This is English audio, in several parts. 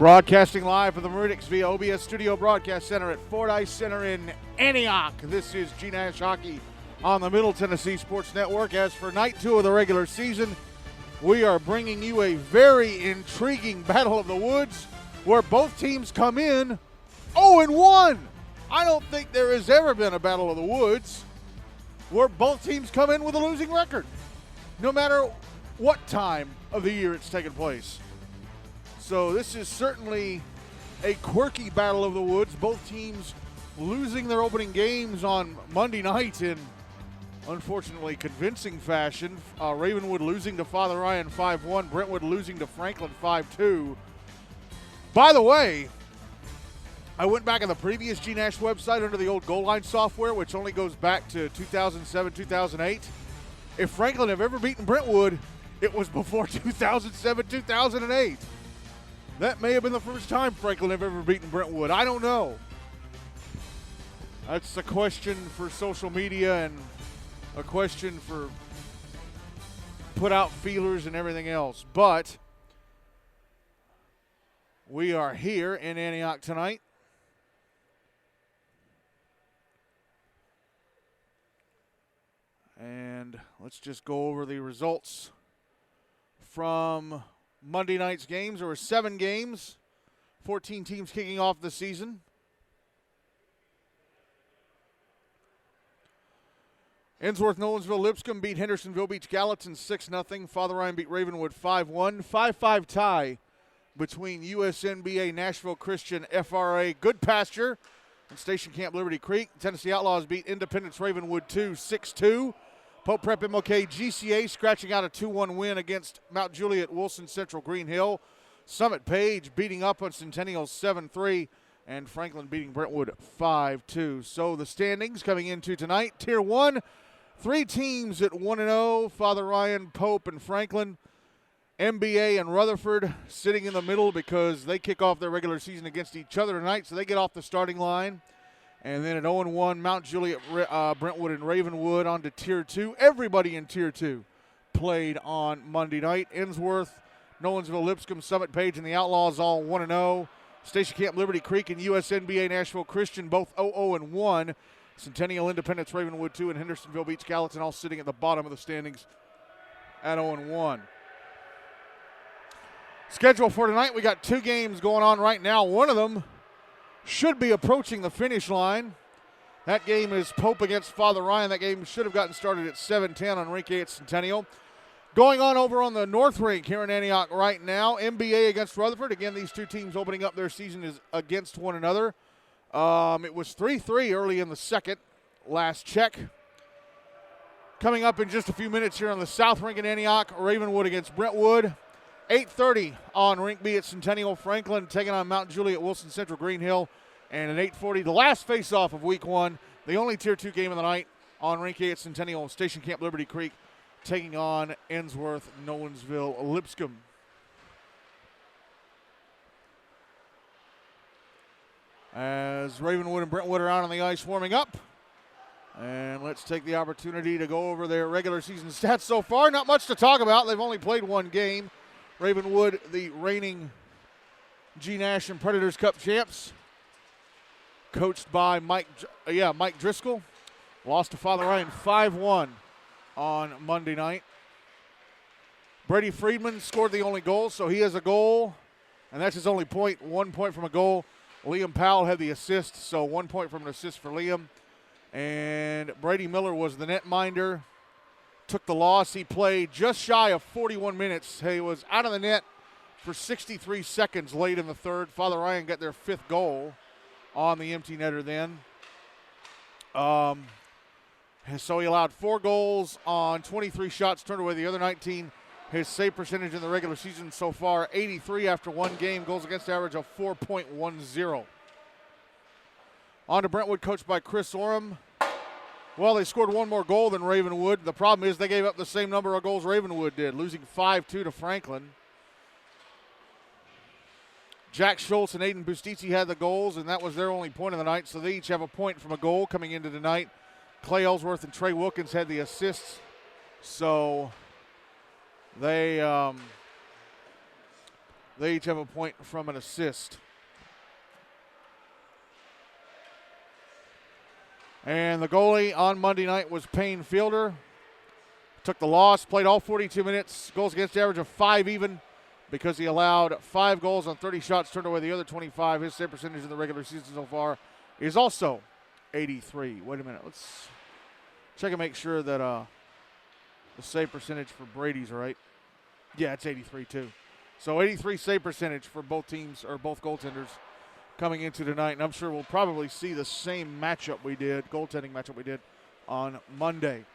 Broadcasting live from the Meridics via OBS Studio Broadcast Center at Fordyce Center in Antioch. This is GNASH Hockey on the Middle Tennessee Sports Network. As for night 2 of the regular season, we are bringing you a very intriguing Battle of the Woods where both teams come in 0-1. I don't think there has ever been a Battle of the Woods where both teams come in with a losing record, no matter what time of the year it's taken place. So this is certainly a quirky Battle of the Woods. Both teams losing their opening games on Monday night in, unfortunately, convincing fashion. Ravenwood losing to Father Ryan 5-1. Brentwood losing to Franklin 5-2. By the way, I went back on the previous GNASH website under the old goal line software, which only goes back to 2007, 2008. If Franklin have ever beaten Brentwood, it was before 2007, 2008. That may have been the first time Franklin have ever beaten Brentwood. I don't know. That's a question for social media and a question for put out feelers and everything else. But we are here in Antioch tonight. And let's just go over the results from Monday night's games. There were 7 games, 14 teams kicking off the season. Ensworth, Nolensville, Lipscomb beat Hendersonville Beach Gallatin 6-0. Father Ryan beat Ravenwood 5-1. 5-5 tie between USNBA, Nashville Christian, FRA, Good Pasture, and Station Camp Liberty Creek. Tennessee Outlaws beat Independence Ravenwood 6-2. Pope Prep MLK GCA scratching out a 2-1 win against Mount Juliet Wilson Central Green Hill. Summit Page beating up on Centennial 7-3. And Franklin beating Brentwood 5-2. So the standings coming into tonight. Tier 1, 3 teams at 1-0. Father Ryan, Pope, and Franklin. MBA and Rutherford sitting in the middle because they kick off their regular season against each other tonight, so they get off the starting line. And then at 0-1, Mount Juliet, Brentwood, and Ravenwood on to Tier 2. Everybody in Tier 2 played on Monday night. Ensworth, Nolensville, Lipscomb, Summit Page, and the Outlaws all 1-0. Station Camp Liberty Creek and USNBA Nashville Christian both 0-1. Centennial, Independence, Ravenwood 2, and Hendersonville Beach Gallatin all sitting at the bottom of the standings at 0-1. Schedule for tonight, we got 2 games going on right now. One of them should be approaching the finish line. That game is Pope against Father Ryan. That game should have gotten started at 7:10 on Rink 8 at Centennial. Going on over on the North Rink here in Antioch right now, MBA against Rutherford. Again, these 2 teams opening up their season is against one another. It was 3-3 early in the second, last check. Coming up in just a few minutes here on the South Rink in Antioch, Ravenwood against Brentwood. 8:30 on Rink B at Centennial. Franklin taking on Mount Juliet Wilson Central Green Hill. And at 8:40, the last face-off of Week 1, the only Tier 2 game of the night on Rink A at Centennial. Station Camp Liberty Creek taking on Ensworth, Nolensville, Lipscomb. As Ravenwood and Brentwood are out on the ice warming up. And let's take the opportunity to go over their regular season stats so far. Not much to talk about. They've only played 1 game. Ravenwood, the reigning GNASH and Predators Cup champs, coached by Mike Driscoll, lost to Father Ryan 5-1 on Monday night. Brady Friedman scored the only goal, so he has a goal, and that's his only point, 1 point from a goal. Liam Powell had the assist, so 1 point from an assist for Liam. And Brady Miller was the netminder. Took the loss. He played just shy of 41 minutes. He was out of the net for 63 seconds late in the third. Father Ryan got their 5th goal on the empty netter then. So he allowed 4 goals on 23 shots, turned away the other 19. His save percentage in the regular season so far, 83 after 1 game. Goals against average of 4.10. On to Brentwood, coached by Chris Oram. Well, they scored 1 more goal than Ravenwood. The problem is they gave up the same number of goals Ravenwood did, losing 5-2 to Franklin. Jack Schultz and Aiden Bustizzi had the goals, and that was their only point of the night, so they each have a point from a goal coming into tonight. Clay Ellsworth and Trey Wilkins had the assists, so they They each have a point from an assist. And the goalie on Monday night was Payne Fielder. Took the loss, played all 42 minutes, goals against average of 5 even, because he allowed 5 goals on 30 shots, turned away the other 25. His save percentage in the regular season so far is also 83. Wait a minute, let's check and make sure that the save percentage for Brady's right. Yeah, it's 83 too. So 83 save percentage for both teams, or both goaltenders, coming into tonight. And I'm sure we'll probably see the same goaltending matchup we did on Monday.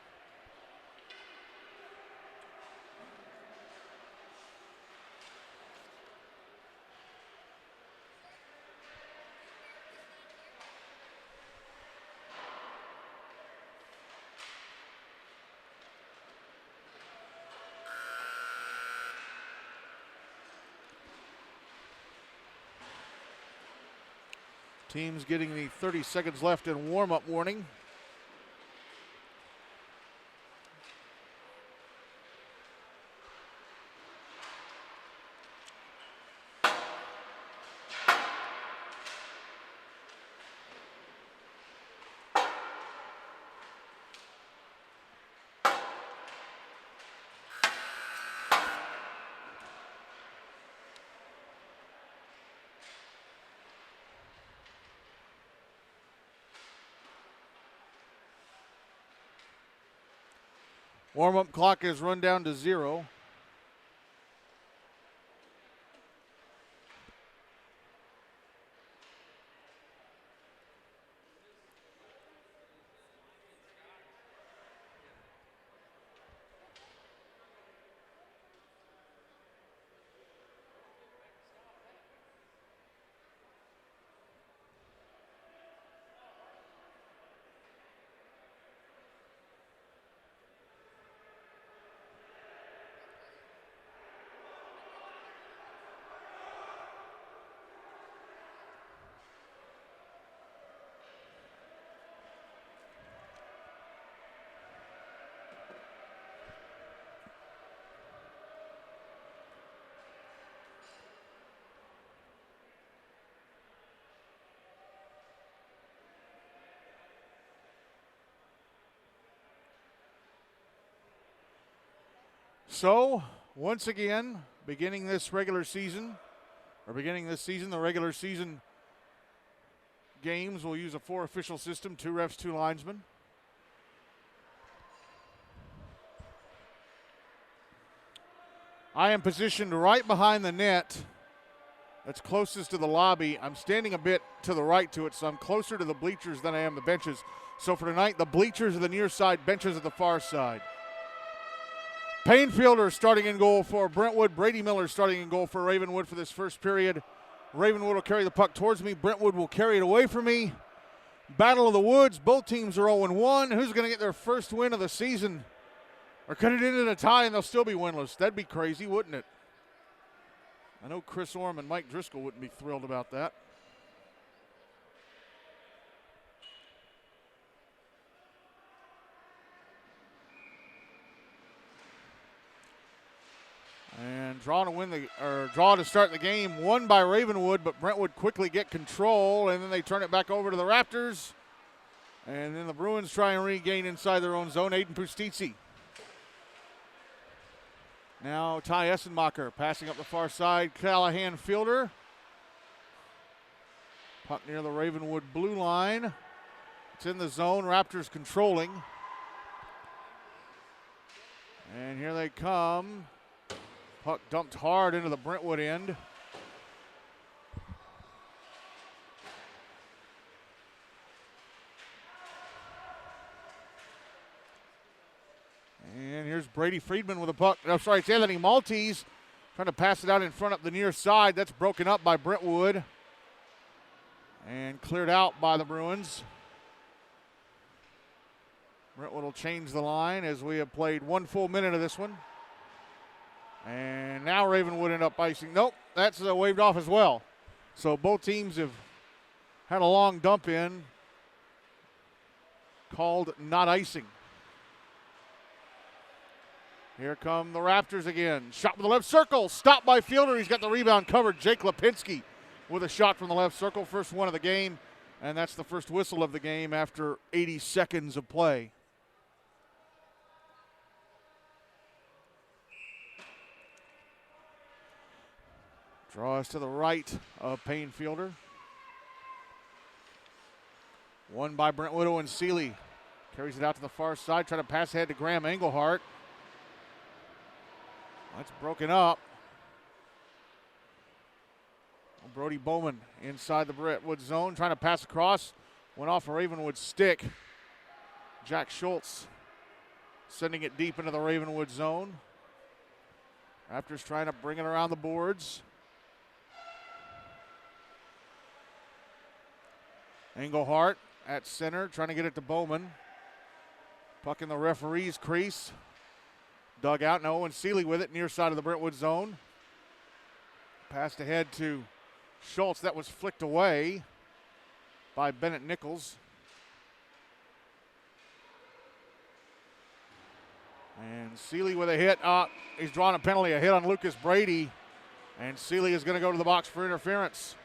Teams getting the 30 seconds left in warm-up warning. Warm-up clock is run down to 0. So, once again, beginning this season, the regular season games will use a 4 official system, 2 refs, 2 linesmen. I am positioned right behind the net that's closest to the lobby. I'm standing a bit to the right to it, so I'm closer to the bleachers than I am the benches. So for tonight, the bleachers are the near side, benches at the far side. Payne Fielder starting in goal for Brentwood. Brady Miller starting in goal for Ravenwood for this first period. Ravenwood will carry the puck towards me. Brentwood will carry it away from me. Battle of the Woods. Both teams are 0-1. Who's going to get their first win of the season? Or cut it into a tie and they'll still be winless. That'd be crazy, wouldn't it? I know Chris Orm and Mike Driscoll wouldn't be thrilled about that. And draw to start the game, won by Ravenwood, but Brentwood quickly get control, and then they turn it back over to the Raptors. And then the Bruins try and regain inside their own zone. Aiden Pustitsi. Now Ty Essenmacher passing up the far side. Callahan Fielder. Puck near the Ravenwood blue line. It's in the zone. Raptors controlling. And here they come. Puck dumped hard into the Brentwood end. And here's Brady Friedman with a puck. I'm sorry, it's Anthony Maltese trying to pass it out in front up the near side. That's broken up by Brentwood and cleared out by the Bruins. Brentwood will change the line as we have played 1 full minute of this one. And now Ravenwood end up icing. Nope, that's waved off as well. So both teams have had a long dump in called not icing. Here come the Raptors again. Shot from the left circle. Stopped by Fielder. He's got the rebound covered. Jake Lipinski with a shot from the left circle. First one of the game. And that's the first whistle of the game after 80 seconds of play. Draws to the right of Payne Fielder. One by Brentwood and Seeley. Carries it out to the far side. Trying to pass ahead to Graham Engelhart. That's broken up. Brody Bowman inside the Brentwood zone. Trying to pass across. Went off a Ravenwood stick. Jack Schultz sending it deep into the Ravenwood zone. Raptors trying to bring it around the boards. Engelhart at center, trying to get it to Bowman. Puck in the referee's crease. Dug out, now Owen Seeley with it, near side of the Brentwood zone. Passed ahead to Schultz, that was flicked away by Bennett Nichols. And Seeley with a hit. He's drawn a penalty, a hit on Lucas Brady. And Seeley is going to go to the box for interference.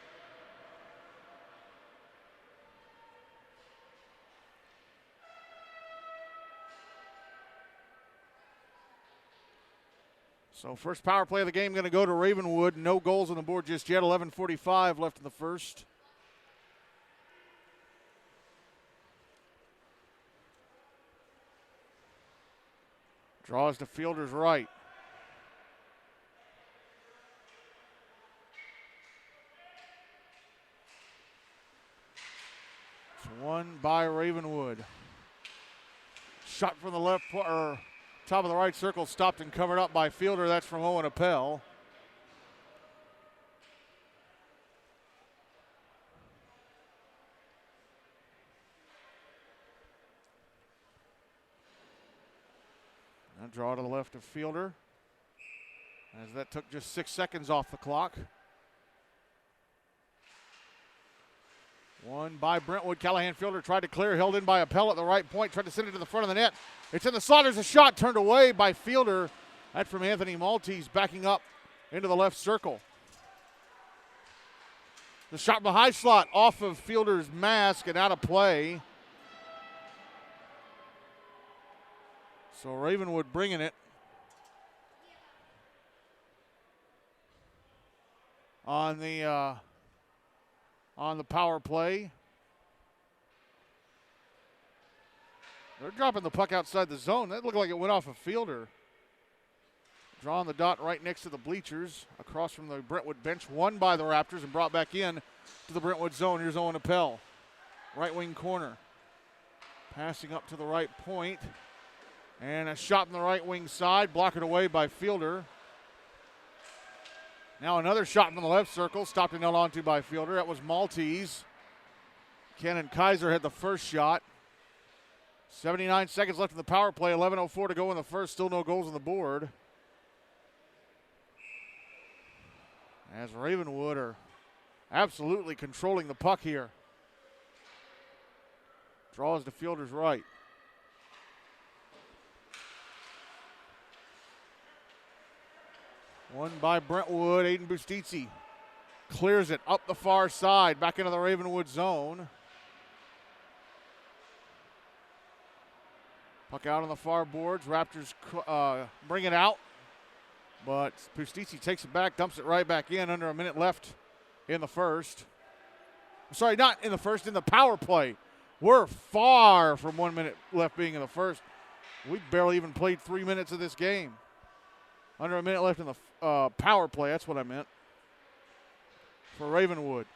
So first power play of the game going to go to Ravenwood. No goals on the board just yet. 11:45 left in the first. Draws to Fielder's right. It's one by Ravenwood. Shot from the left, or top of the right circle, stopped and covered up by Fielder. That's from Owen Appel. Now draw to the left of Fielder, as that took just 6 seconds off the clock. One by Brentwood. Callahan Fielder tried to clear, held in by Appel at the right point, tried to send it to the front of the net. It's in the slot. There's a shot turned away by Fielder. That from Anthony Maltese, backing up into the left circle. The shot from the high slot off of Fielder's mask and out of play. So Ravenwood bringing it. On the power play. They're dropping the puck outside the zone. That looked like it went off a Fielder. Drawing the dot right next to the bleachers, across from the Brentwood bench. Won by the Raptors and brought back in to the Brentwood zone. Here's Owen Appel, right wing corner. Passing up to the right point. And a shot from the right wing side, blocked away by Fielder. Now another shot from the left circle, stopped and held onto by Fielder. That was Maltese. Cannon Kaiser had the first shot. 79 seconds left in the power play, 11:04 to go in the first, still no goals on the board. As Ravenwood are absolutely controlling the puck here. Draws to Fielder's right. One by Brentwood. Aiden Bustizzi clears it up the far side, back into the Ravenwood zone. Puck out on the far boards. Raptors bring it out, but Bustizzi takes it back, dumps it right back in. Under a minute left in the first. Sorry, not in the first, in the power play. We're far from 1 minute left being in the first. We barely even played 3 minutes of this game. Under a minute left in the power play, that's what I meant, for Ravenwood.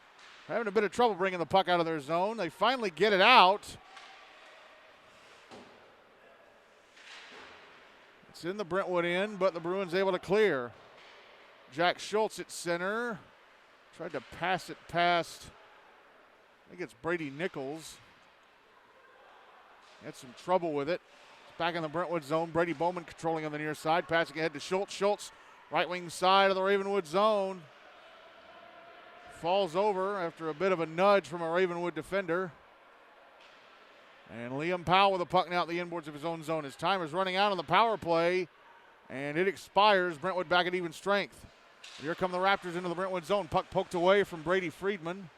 Having a bit of trouble bringing the puck out of their zone. They finally get it out. It's in the Brentwood end, but the Bruins able to clear. Jack Schultz at center. Tried to pass it past, I think it's Brady Nichols. Had some trouble with it. Back in the Brentwood zone. Brady Bowman controlling on the near side. Passing ahead to Schultz. Schultz, right wing side of the Ravenwood zone. Falls over after a bit of a nudge from a Ravenwood defender. And Liam Powell with the puck now at the inboards of his own zone. His time is running out on the power play. And it expires. Brentwood back at even strength. Here come the Raptors into the Brentwood zone. Puck poked away from Brady Friedman.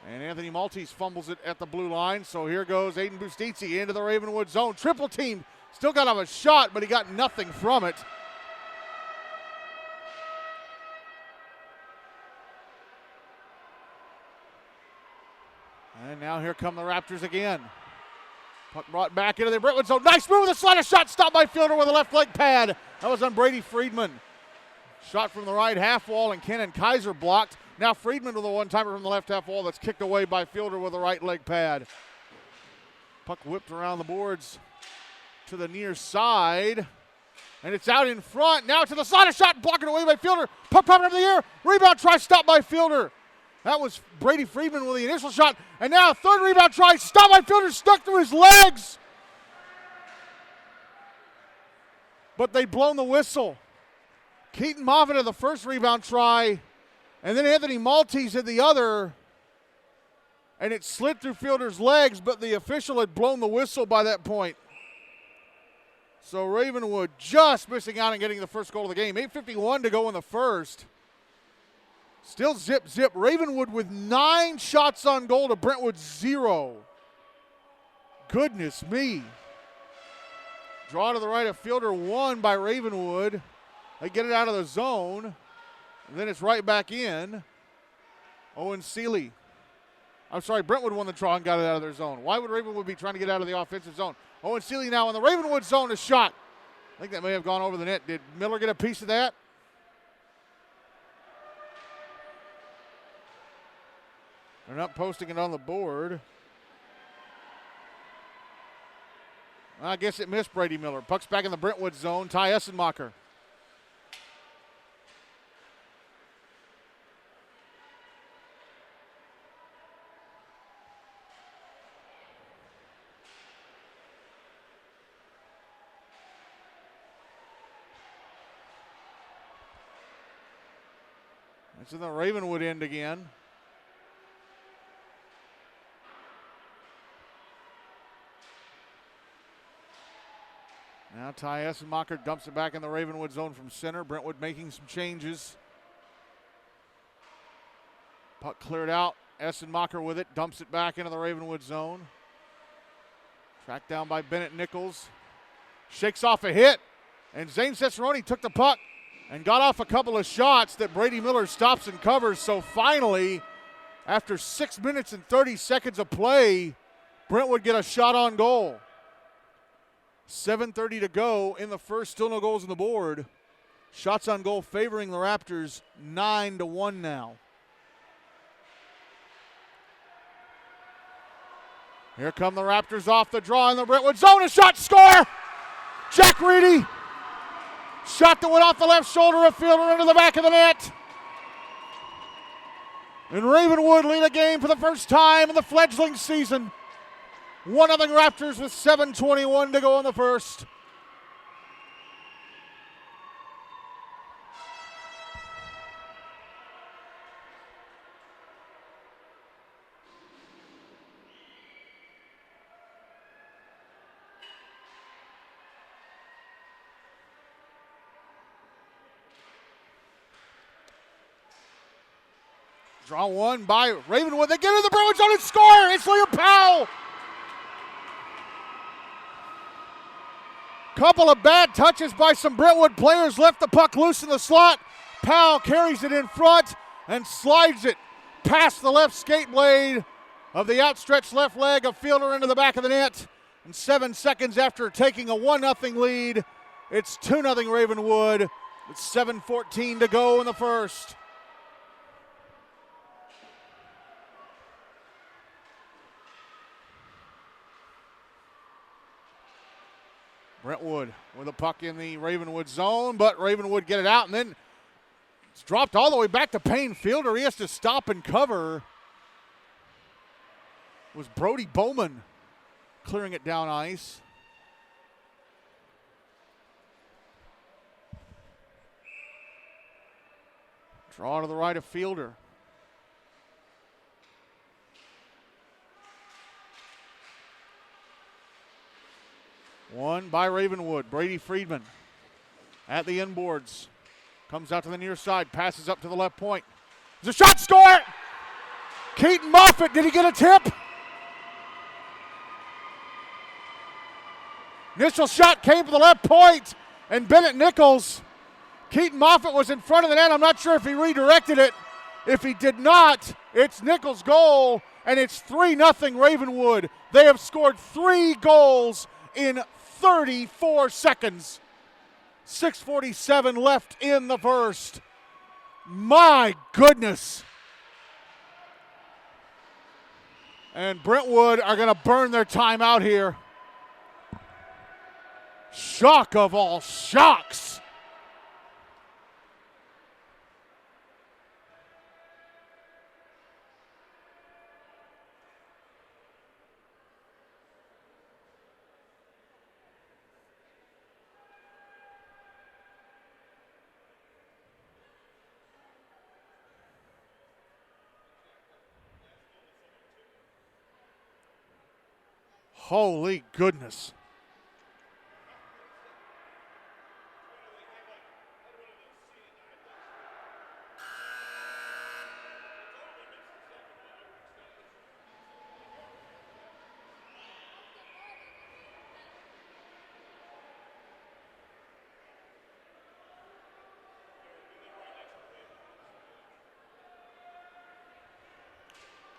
And Anthony Maltese fumbles it at the blue line. So here goes Aiden Bustizzi into the Ravenwood zone. Triple team. Still got a shot, but he got nothing from it. And now here come the Raptors again. Puck brought back into the Brentwood zone. Nice move with a slider shot. Stopped by fielder with a left leg pad. That was on Brady Friedman. Shot from the right half wall, and Kenan Kaiser blocked. Now Friedman with a one-timer from the left half wall that's kicked away by fielder with a right leg pad. Puck whipped around the boards to the near side. And it's out in front. Now to the slider shot. Blocked away by fielder. Puck popping up in the air. Rebound try stopped by fielder. That was Brady Friedman with the initial shot. And now a third rebound try. Stopped by fielder. Stuck through his legs. But they'd blown the whistle. Keaton Moffitt had the first rebound try. And then Anthony Maltese had the other. And it slid through fielder's legs, but the official had blown the whistle by that point. So Ravenwood just missing out on getting the first goal of the game. 8:51 to go in the first. Still zip. Ravenwood with 9 shots on goal to Brentwood 0. Goodness me. Draw to the right of fielder 1 by Ravenwood. They get it out of the zone. And then it's right back in. Owen Seeley. I'm sorry, Brentwood won the draw and got it out of their zone. Why would Ravenwood be trying to get out of the offensive zone? Owen Seeley now in the Ravenwood zone, a shot. I think that may have gone over the net. Did Miller get a piece of that? They're not posting it on the board. I guess it missed Brady Miller. Puck's back in the Brentwood zone. Ty Essenmacher. It's in the Ravenwood end again. Now Ty Essenmacher dumps it back in the Ravenwood zone from center. Brentwood making some changes. Puck cleared out. Essenmacher with it. Dumps it back into the Ravenwood zone. Tracked down by Bennett Nichols. Shakes off a hit. And Zane Cesaroni took the puck and got off a couple of shots that Brady Miller stops and covers. So finally, after 6 minutes and 30 seconds of play, Brentwood get a shot on goal. 7:30 to go in the first. Still no goals on the board. Shots on goal favoring the Raptors 9-1 now. Here come the Raptors off the draw in the Brentwood zone. A shot, score! Jack Reedy. Shot that went off the left shoulder of fielder into the back of the net. And Ravenwood lead a game for the first time in the fledgling season. 1-0 Raptors with 7:21 to go in the first. Draw one by Ravenwood. They get in the Brentwood zone and score. It's Liam Powell. Couple of bad touches by some Brentwood players. Left the puck loose in the slot. Powell carries it in front and slides it past the left skate blade of the outstretched left leg of fielder into the back of the net. And 7 seconds after taking a 1-0 lead, it's 2-0 Ravenwood. It's 7:14 to go in the first. Brentwood with a puck in the Ravenwood zone, but Ravenwood get it out, and then it's dropped all the way back to Payne Fielder. He has to stop and cover. It was Brody Bowman clearing it down ice. Draw to the right of Fielder. One by Ravenwood. Brady Friedman at the inboards. Comes out to the near side, passes up to the left point. There's a shot, score! Keaton Moffitt, did he get a tip? Initial shot came from the left point, and Bennett Nichols. Keaton Moffitt was in front of the net. I'm not sure if he redirected it. If he did not, it's Nichols' goal, and it's 3-0 Ravenwood. They have scored 3 goals in 34 seconds. 6:47 left in the first. My goodness. And Brentwood are going to burn their timeout here. Shock of all shocks. Holy goodness.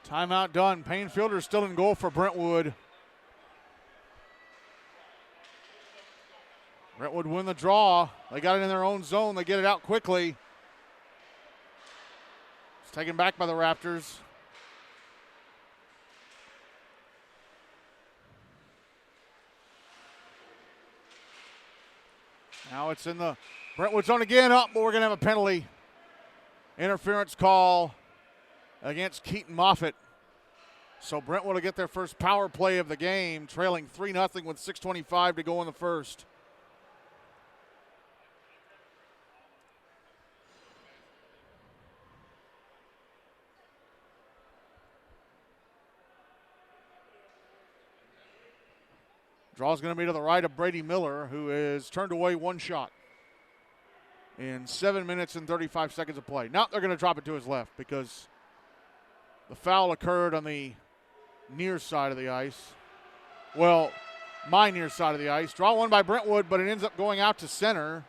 Timeout done. Payne Fielder still in goal for Brentwood. Brentwood win the draw. They got it in their own zone. They get it out quickly. It's taken back by the Raptors. Now it's in the Brentwood zone again. Up, but we're going to have a penalty. Interference call against Keaton Moffitt. So Brentwood will get their first power play of the game, trailing 3-0 with 6:25 to go in the first. Draw's going to be to the right of Brady Miller, who has turned away one shot in 7 minutes and 35 seconds of play. Now they're going to drop it to his left because the foul occurred on the near side of the ice. Well, my near side of the ice. Draw one by Brentwood, but it ends up going out to center.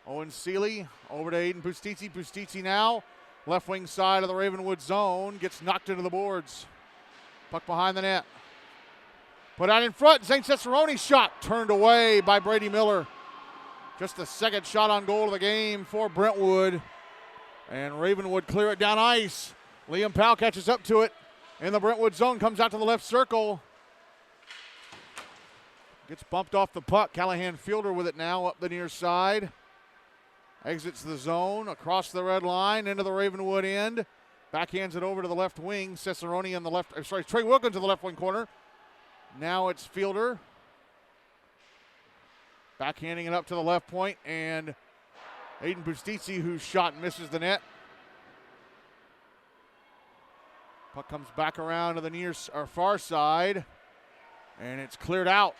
Owen Seeley over to Aiden Pustizzi. Pustizzi now, left wing side of the Ravenwood zone, gets knocked into the boards. Puck behind the net. Put out in front, St. Cicerone's shot turned away by Brady Miller. Just the second shot on goal of the game for Brentwood. And Ravenwood clear it down ice. Liam Powell catches up to it in the Brentwood zone, comes out to the left circle. Gets bumped off the puck. Callahan Fielder with it now up the near side. Exits the zone, across the red line, into the Ravenwood end. Backhands it over to the left wing. Cicerone on the left, Trey Wilkins to the left wing corner. Now it's Fielder. Backhanding it up to the left point, and Aiden Pustizzi, whose shot misses the net. Puck comes back around to the near or far side, and it's cleared out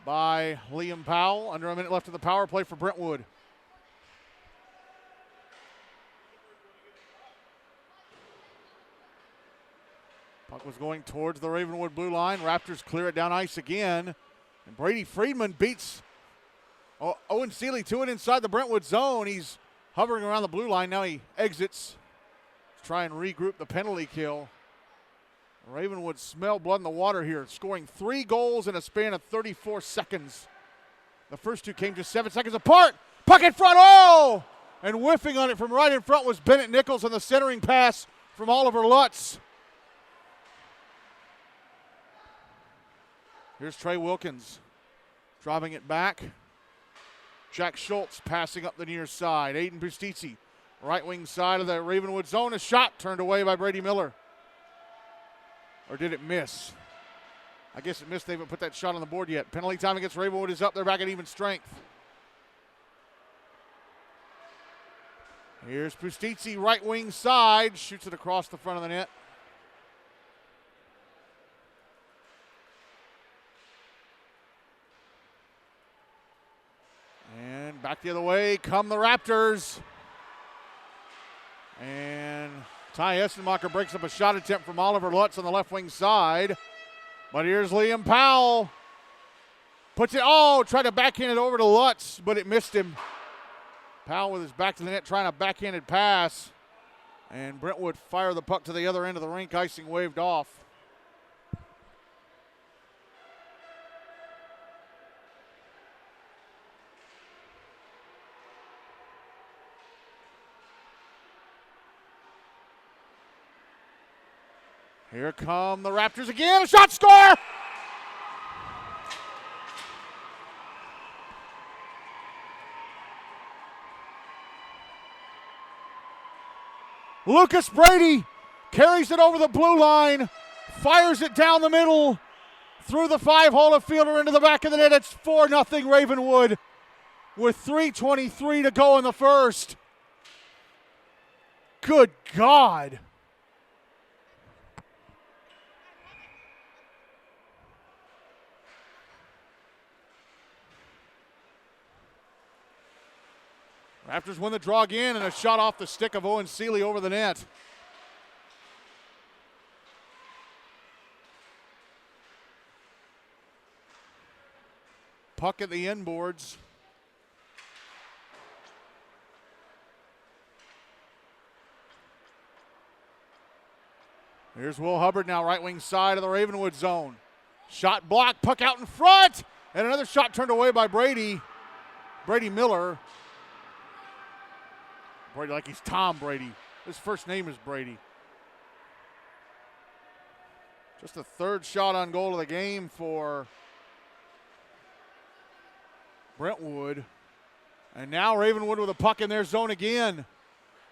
by Liam Powell. Under a minute left of the power play for Brentwood. Puck was going towards the Ravenwood blue line. Raptors clear it down ice again. And Brady Friedman beats Owen Seeley to it inside the Brentwood zone. He's hovering around the blue line. Now he exits to try and regroup the penalty kill. Ravenwood smell blood in the water here, scoring 3 goals in a span of 34 seconds. The first two came just 7 seconds apart. Puck in front, oh! And whiffing on it from right in front was Bennett Nichols on the centering pass from Oliver Lutz. Here's Trey Wilkins driving it back. Jack Schultz passing up the near side. Aiden Pustizzi, right wing side of the Ravenwood zone. A shot turned away by Brady Miller. Or did it miss? I guess it missed. They haven't put that shot on the board yet. Penalty time against Ravenwood is up. They're back at even strength. Here's Pustizzi, right wing side. Shoots it across the front of the net. Back the other way come the Raptors. And Ty Essenmacher breaks up a shot attempt from Oliver Lutz on the left wing side. But here's Liam Powell. Puts it, tried to backhand it over to Lutz, but it missed him. Powell with his back to the net trying a backhanded pass. And Brentwood fire the puck to the other end of the rink, icing waved off. Here come the Raptors again, a shot, score! Lucas Brady carries it over the blue line, fires it down the middle, through the 5-hole fielder into the back of the net. It's 4-0 Ravenwood with 3:23 to go in the first. Good God. Raptors win the draw again, and a shot off the stick of Owen Seeley over the net. Puck at the inboards. Here's Will Hubbard now, right wing side of the Ravenwood zone. Shot blocked, puck out in front, and another shot turned away by Brady Miller. Brady like he's Tom Brady. His first name is Brady. Just the third shot on goal of the game for Brentwood. And now Ravenwood with a puck in their zone again.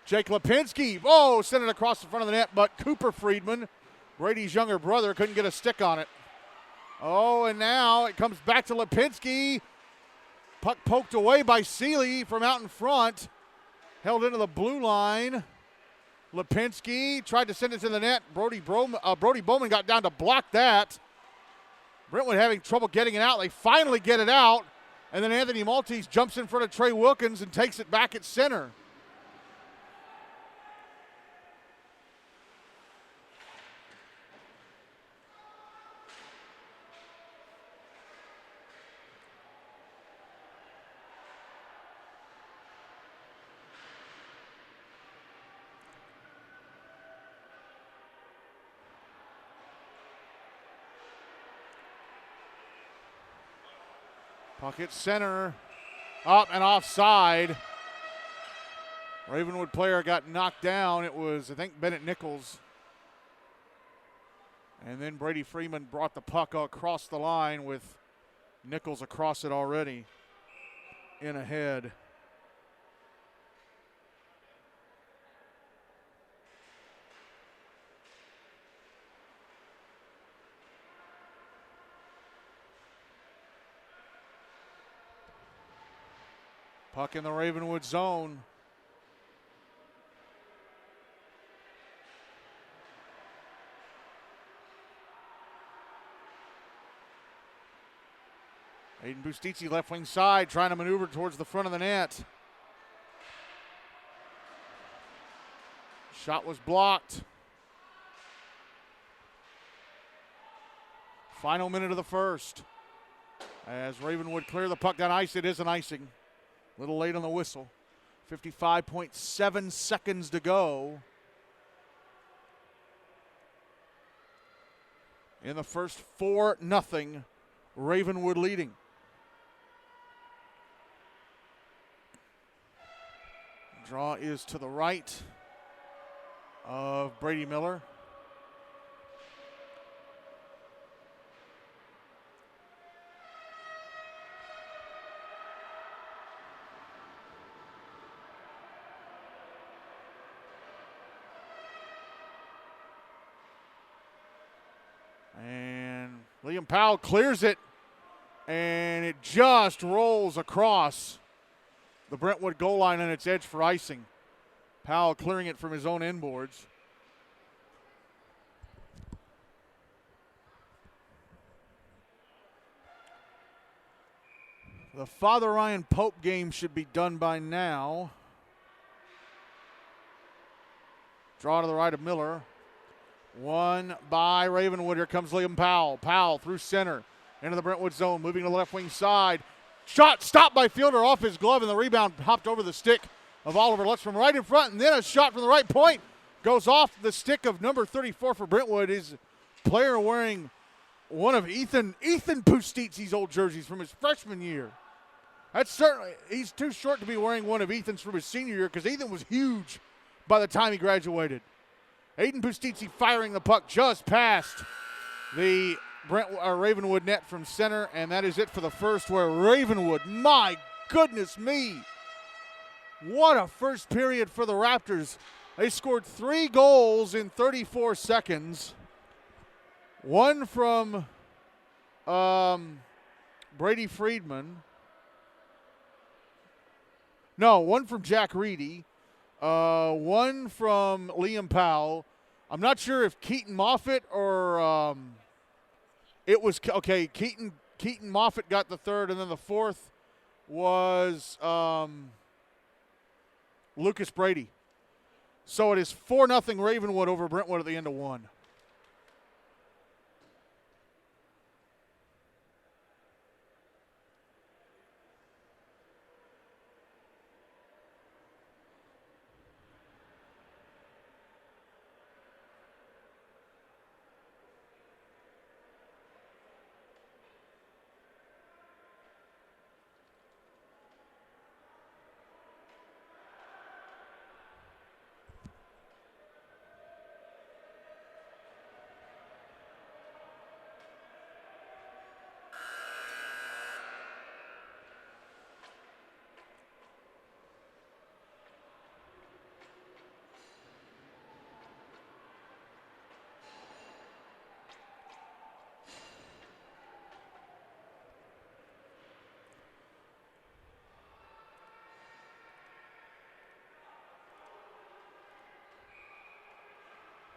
Jake Lipinski, sent it across the front of the net, but Cooper Friedman, Brady's younger brother, couldn't get a stick on it. And now it comes back to Lipinski. Puck poked away by Seeley from out in front. Held into the blue line. Lipinski tried to send it to the net. Brody Bowman got down to block that. Brentwood having trouble getting it out. They finally get it out. And then Anthony Maltese jumps in front of Trey Wilkins and takes it back at center. Puck at center, up and offside. Ravenwood player got knocked down. It was, I think, Bennett Nichols. And then Brady Freeman brought the puck across the line with Nichols across it already, in ahead. Puck in the Ravenwood zone. Aiden Bustizzi left wing side trying to maneuver towards the front of the net. Shot was blocked. Final minute of the first. As Ravenwood clear the puck down ice, it is an icing. A little late on the whistle. 55.7 seconds to go in the first. 4-0 Ravenwood leading. Draw is to the right of Brady Miller. Liam Powell clears it, and it just rolls across the Brentwood goal line on its edge for icing. Powell clearing it from his own inboards. The Father Ryan Pope game should be done by now. Draw to the right of Miller. One by Ravenwood. Here comes Liam Powell. Powell through center. Into the Brentwood zone. Moving to the left wing side. Shot stopped by Fielder off his glove, and the rebound hopped over the stick of Oliver Lutz from right in front. And then a shot from the right point goes off the stick of number 34 for Brentwood. His player wearing one of Ethan Pustitzi's old jerseys from his freshman year. That's certainly, he's too short to be wearing one of Ethan's from his senior year because Ethan was huge by the time he graduated. Aiden Pustitzi firing the puck just past the Ravenwood net from center, and that is it for the first, where Ravenwood, my goodness me, what a first period for the Raptors. They scored 3 goals in 34 seconds. One from Brady Friedman. No, one from Jack Reedy. One from Liam Powell. I'm not sure if Keaton Moffitt or it was, okay, Keaton Moffitt got the third, and then the fourth was Lucas Brady. So it is 4-0 Ravenwood over Brentwood at the end of one.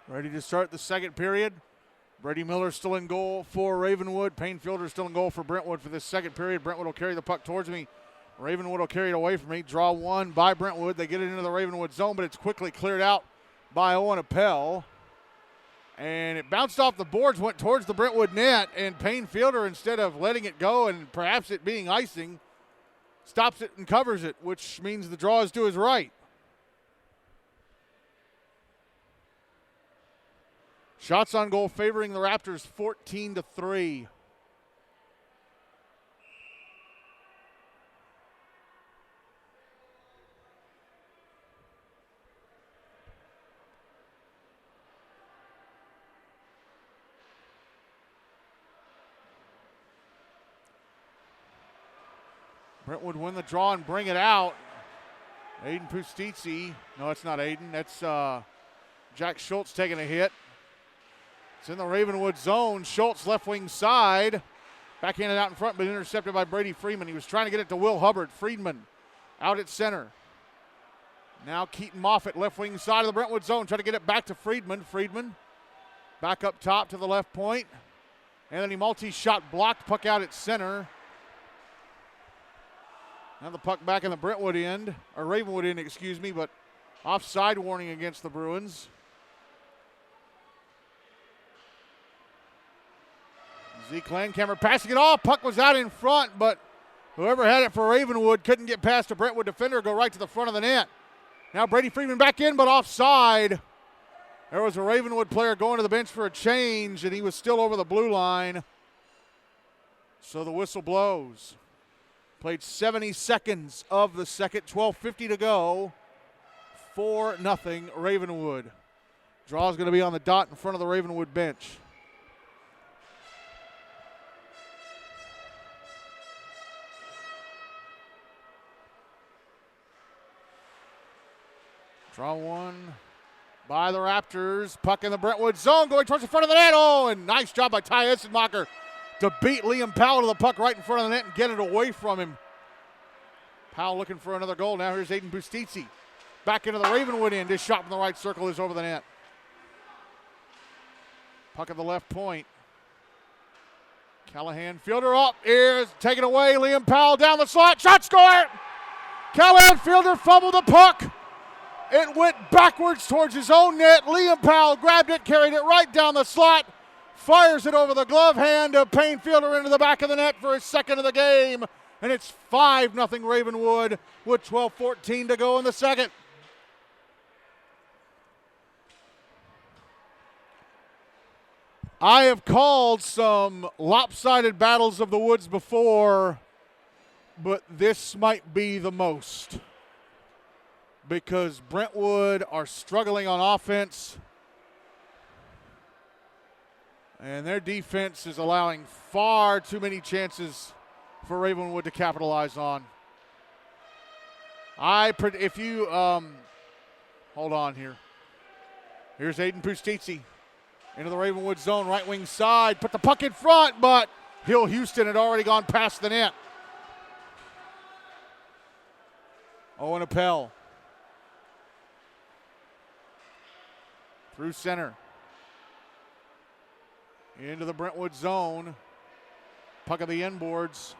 Ready to start the second period. Brady Miller still in goal for Ravenwood. Payne Fielder still in goal for Brentwood for this second period. Brentwood will carry the puck towards me. Ravenwood will carry it away from me. Draw one by Brentwood. They get it into the Ravenwood zone, but it's quickly cleared out by Owen Appel. And it bounced off the boards, went towards the Brentwood net, and Payne Fielder, instead of letting it go and perhaps it being icing, stops it and covers it, which means the draw is to his right. Shots on goal favoring the Raptors 14-3. Brentwood win the draw and bring it out. Aiden Pustitzi. No, it's not Aiden. That's Jack Schultz taking a hit. It's in the Ravenwood zone. Schultz left wing side. Backhanded out in front, but intercepted by Brady Freeman. He was trying to get it to Will Hubbard. Friedman out at center. Now Keaton Moffitt, left wing side of the Brentwood zone. Trying to get it back to Friedman. Friedman back up top to the left point. Anthony Maltese shot blocked. Puck out at center. Now the puck back in the Brentwood end, or Ravenwood end, excuse me, but offside warning against the Bruins. Zeke Landcamer passing it off. Puck was out in front, but whoever had it for Ravenwood couldn't get past a Brentwood defender, go right to the front of the net. Now Brady Freeman back in, but offside. There was a Ravenwood player going to the bench for a change, and he was still over the blue line. So the whistle blows. Played 70 seconds of the second, 12:50 to go. 4-0 Ravenwood. Draw is going to be on the dot in front of the Ravenwood bench. Draw one by the Raptors. Puck in the Brentwood zone, going towards the front of the net. Oh, and nice job by Ty Essenmacher to beat Liam Powell to the puck right in front of the net and get it away from him. Powell looking for another goal. Now here's Aiden Pustitzi. Back into the Ravenwood end. His shot from the right circle is over the net. Puck at the left point. Callahan, fielder up, is taken away. Liam Powell down the slot, shot score! Callahan fielder fumbled the puck. It went backwards towards his own net. Liam Powell grabbed it, carried it right down the slot, fires it over the glove hand of Payne fielder into the back of the net for his second of the game. And it's 5-0 Ravenwood with 12:14 to go in the second. I have called some lopsided battles of the woods before, but this might be the most, because Brentwood are struggling on offense, and their defense is allowing far too many chances for Ravenwood to capitalize on. If you hold on here. Here's Aiden Pustizzi into the Ravenwood zone, right wing side, put the puck in front, but Hill Houston had already gone past the net. Owen Appel through center into the Brentwood zone. Puck of the inboards.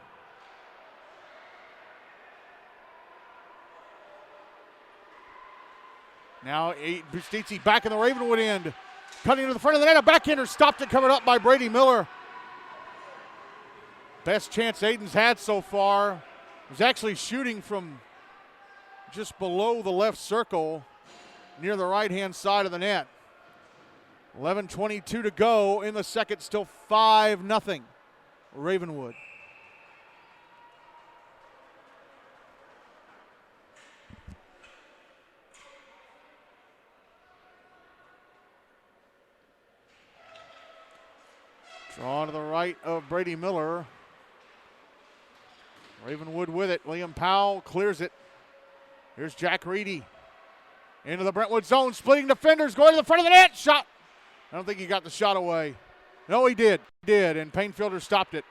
Now Pustizzi back in the Ravenwood end. Cutting to the front of the net, a backhander stopped and covered up by Brady Miller. Best chance Aiden's had so far. Was actually shooting from just below the left circle near the right-hand side of the net. 11:22 to go in the second, still 5-0 Ravenwood. Draw to the right of Brady Miller. Ravenwood with it. Liam Powell clears it. Here's Jack Reedy into the Brentwood zone. Splitting defenders, going to the front of the net. Shot. I don't think he got the shot away. No, he did. And Payne fielder stopped it.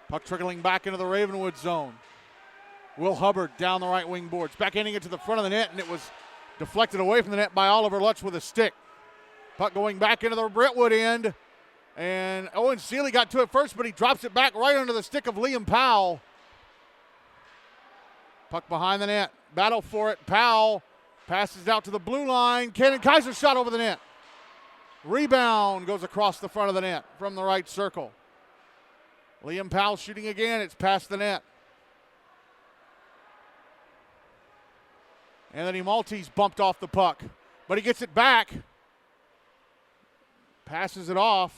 Puck trickling back into the Ravenwood zone. Will Hubbard down the right wing boards. Backhanding it to the front of the net, and it was deflected away from the net by Oliver Lutz with a stick. Puck going back into the Brentwood end. And Owen Seeley got to it first, but he drops it back right under the stick of Liam Powell. Puck behind the net. Battle for it. Powell passes out to the blue line. Cannon Kaiser shot over the net. Rebound goes across the front of the net from the right circle. Liam Powell shooting again. It's past the net. Anthony Maltese bumped off the puck, but he gets it back. Passes it off.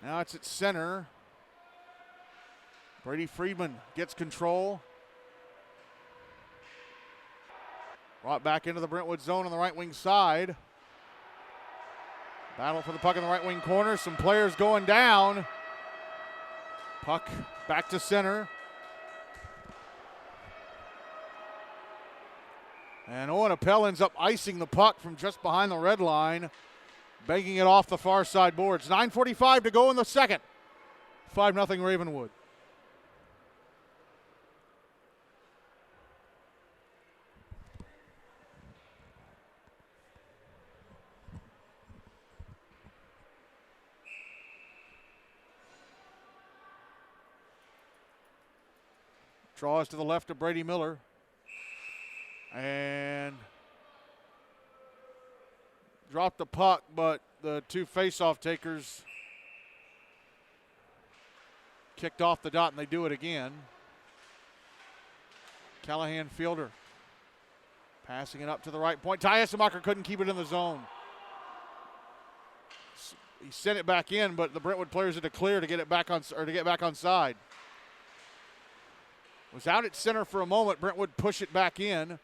Now it's at center. Brady Friedman gets control. Brought back into the Brentwood zone on the right wing side. Battle for the puck in the right wing corner. Some players going down. Puck back to center. And Owen Appel ends up icing the puck from just behind the red line, banking it off the far side boards. 9:45 to go in the second. 5-0 Ravenwood. Draws to the left of Brady Miller. And dropped the puck, but the two face-off takers kicked off the dot, and they do it again. Callahan fielder passing it up to the right point. Ty Essemacher couldn't keep it in the zone. He sent it back in, but the Brentwood players had to clear to get it back on, or to get back on side. Was out at center for a moment. Brentwood push it back in.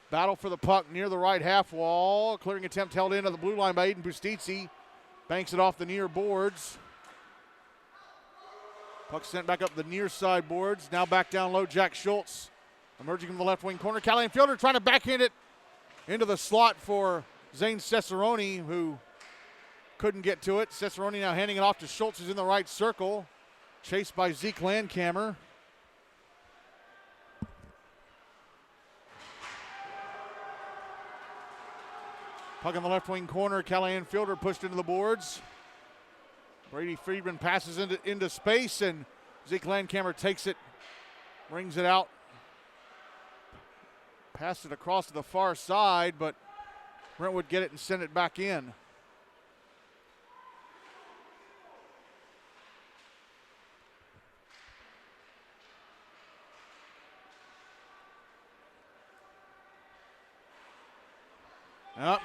Battle for the puck near the right half wall. Clearing attempt held into the blue line by Aiden Pustizzi. Banks it off the near boards. Puck sent back up the near side boards. Now back down low, Jack Schultz. Emerging from the left wing corner. Callahan fielder trying to backhand it into the slot for Zane Cesaroni, who couldn't get to it. Cesaroni now handing it off to Schultz, who's in the right circle. Chased by Zeke Landkammer. Puck in the left wing corner. Callahan Fielder pushed into the boards. Brady Friedman passes into space, and Zeke Landcamer takes it, brings it out. Passed it across to the far side, but Brentwood get it and send it back in.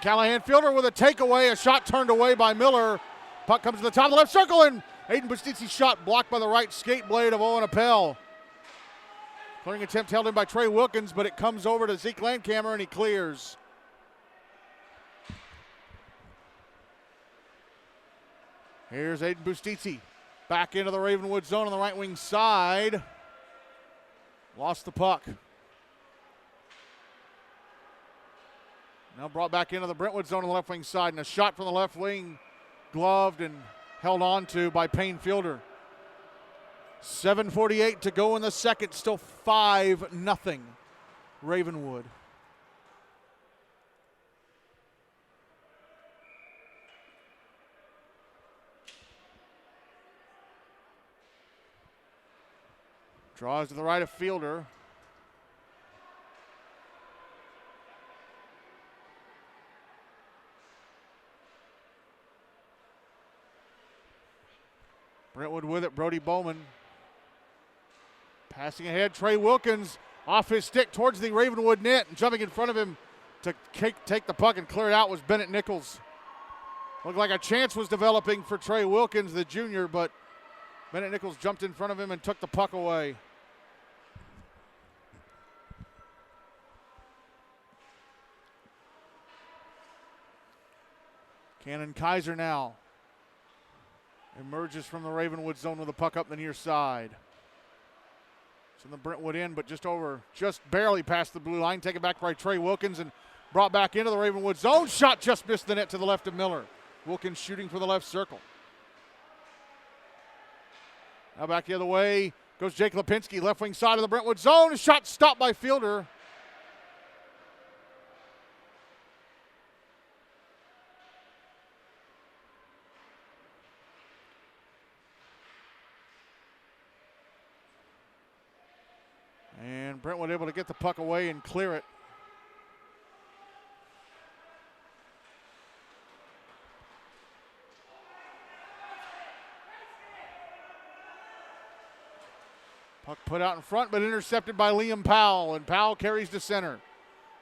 Callahan Fielder with a takeaway, a shot turned away by Miller. Puck comes to the top of the left circle, and Aiden Bustitzi's shot blocked by the right skate blade of Owen Appel. Clearing attempt held in by Trey Wilkins, but it comes over to Zeke Landcamer, and he clears. Here's Aiden Bustitzi back into the Ravenwood zone on the right wing side. Lost the puck. Now brought back into the Brentwood zone on the left wing side, and a shot from the left wing, gloved and held on to by Payne Fielder. 7:48 to go in the second, still 5-0 Ravenwood. Draws to the right of Fielder. Brentwood with it, Brody Bowman. Passing ahead, Trey Wilkins off his stick towards the Ravenwood net, and jumping in front of him to take the puck and clear it out was Bennett Nichols. Looked like a chance was developing for Trey Wilkins, the junior, but Bennett Nichols jumped in front of him and took the puck away. Cannon Kaiser now emerges from the Ravenwood zone with the puck up the near side. It's in the Brentwood end, but just barely past the blue line. Taken back by Trey Wilkins and brought back into the Ravenwood zone. Shot just missed the net to the left of Miller. Wilkins shooting for the left circle. Now back the other way goes Jake Lipinski, left wing side of the Brentwood zone. Shot stopped by Fielder. And Brentwood able to get the puck away and clear it. Puck put out in front, but intercepted by Liam Powell, and Powell carries to center.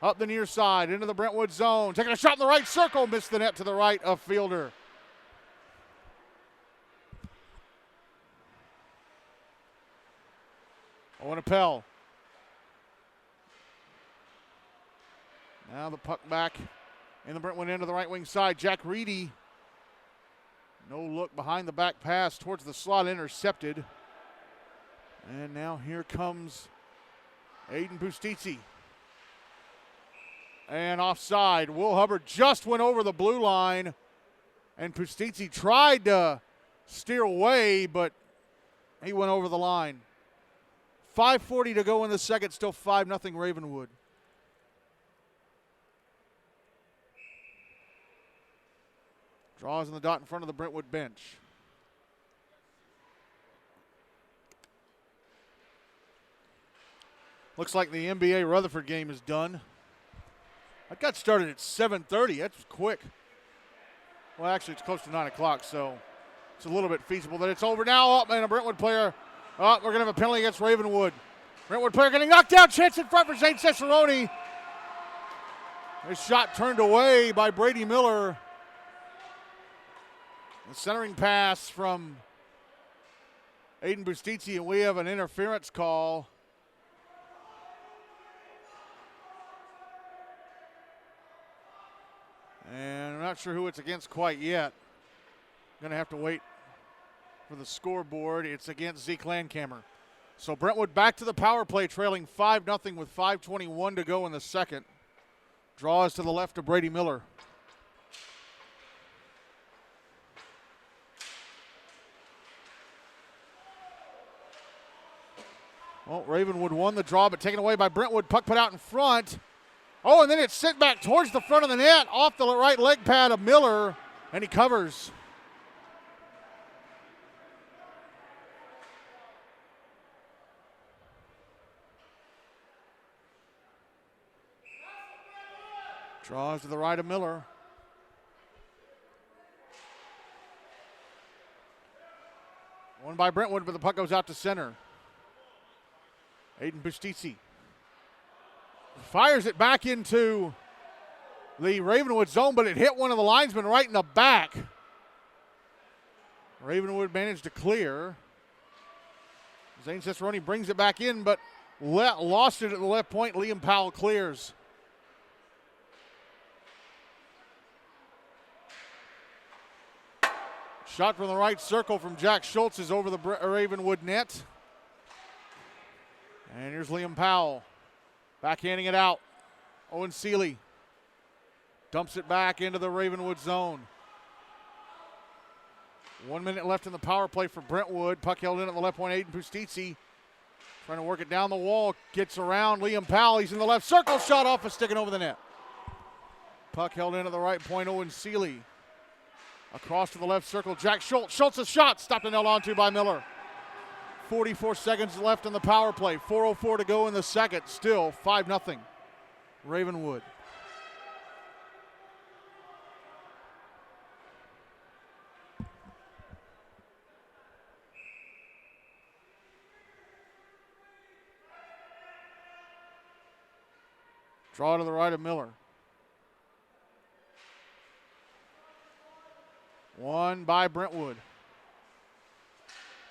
Up the near side, into the Brentwood zone. Taking a shot in the right circle, missed the net to the right of Fielder. Owen Appel. Now the puck back in the Brentwood end of the right wing side. Jack Reedy. No look behind the back pass towards the slot, intercepted. And now here comes Aiden Bustitzi. And offside. Will Hubbard just went over the blue line, and Bustitzi tried to steer away, but he went over the line. 5:40 to go in the second, still 5-0 Ravenwood. Draws in the dot in front of the Brentwood bench. Looks like the NBA Rutherford game is done. That got started at 7:30. That's quick. Well, actually, it's close to 9 o'clock, so it's a little bit feasible that it's over now. Oh, man, a Brentwood player. Oh, we're going to have a penalty against Ravenwood. Brentwood player getting knocked down. Chance in front for St. Cicerone. His shot turned away by Brady Miller. The centering pass from Aiden Bustitzi, and we have an interference call. And I'm not sure who it's against quite yet. Going to have to wait for the scoreboard. It's against Zeke Landcamer. So Brentwood back to the power play, trailing 5-0 with 5:21 to go in the second. Draws to the left of Brady Miller. Well, Ravenwood won the draw, but taken away by Brentwood. Puck put out in front. Oh, and then it's sent back towards the front of the net, off the right leg pad of Miller, and he covers. Draws to the right of Miller. Won by Brentwood, but the puck goes out to center. Aiden Bustisi fires it back into the Ravenwood zone, but it hit one of the linesmen right in the back. Ravenwood managed to clear. Zane Cicerone brings it back in, but lost it at the left point. Liam Powell clears. Shot from the right circle from Jack Schultz is over the Ravenwood net. And here's Liam Powell backhanding it out. Owen Seeley dumps it back into the Ravenwood zone. 1 minute left in the power play for Brentwood. Puck held in at the left point. Aiden Pustisi trying to work it down the wall. Gets around Liam Powell. He's in the left circle. Shot off a stick and over the net. Puck held in at the right point. Owen Seeley across to the left circle. Jack Schultz. Schultz's shot stopped and held onto by Miller. 44 seconds left in the power play. 4:04 to go in the second. Still 5-0 Ravenwood. Draw to the right of Miller. Won by Brentwood.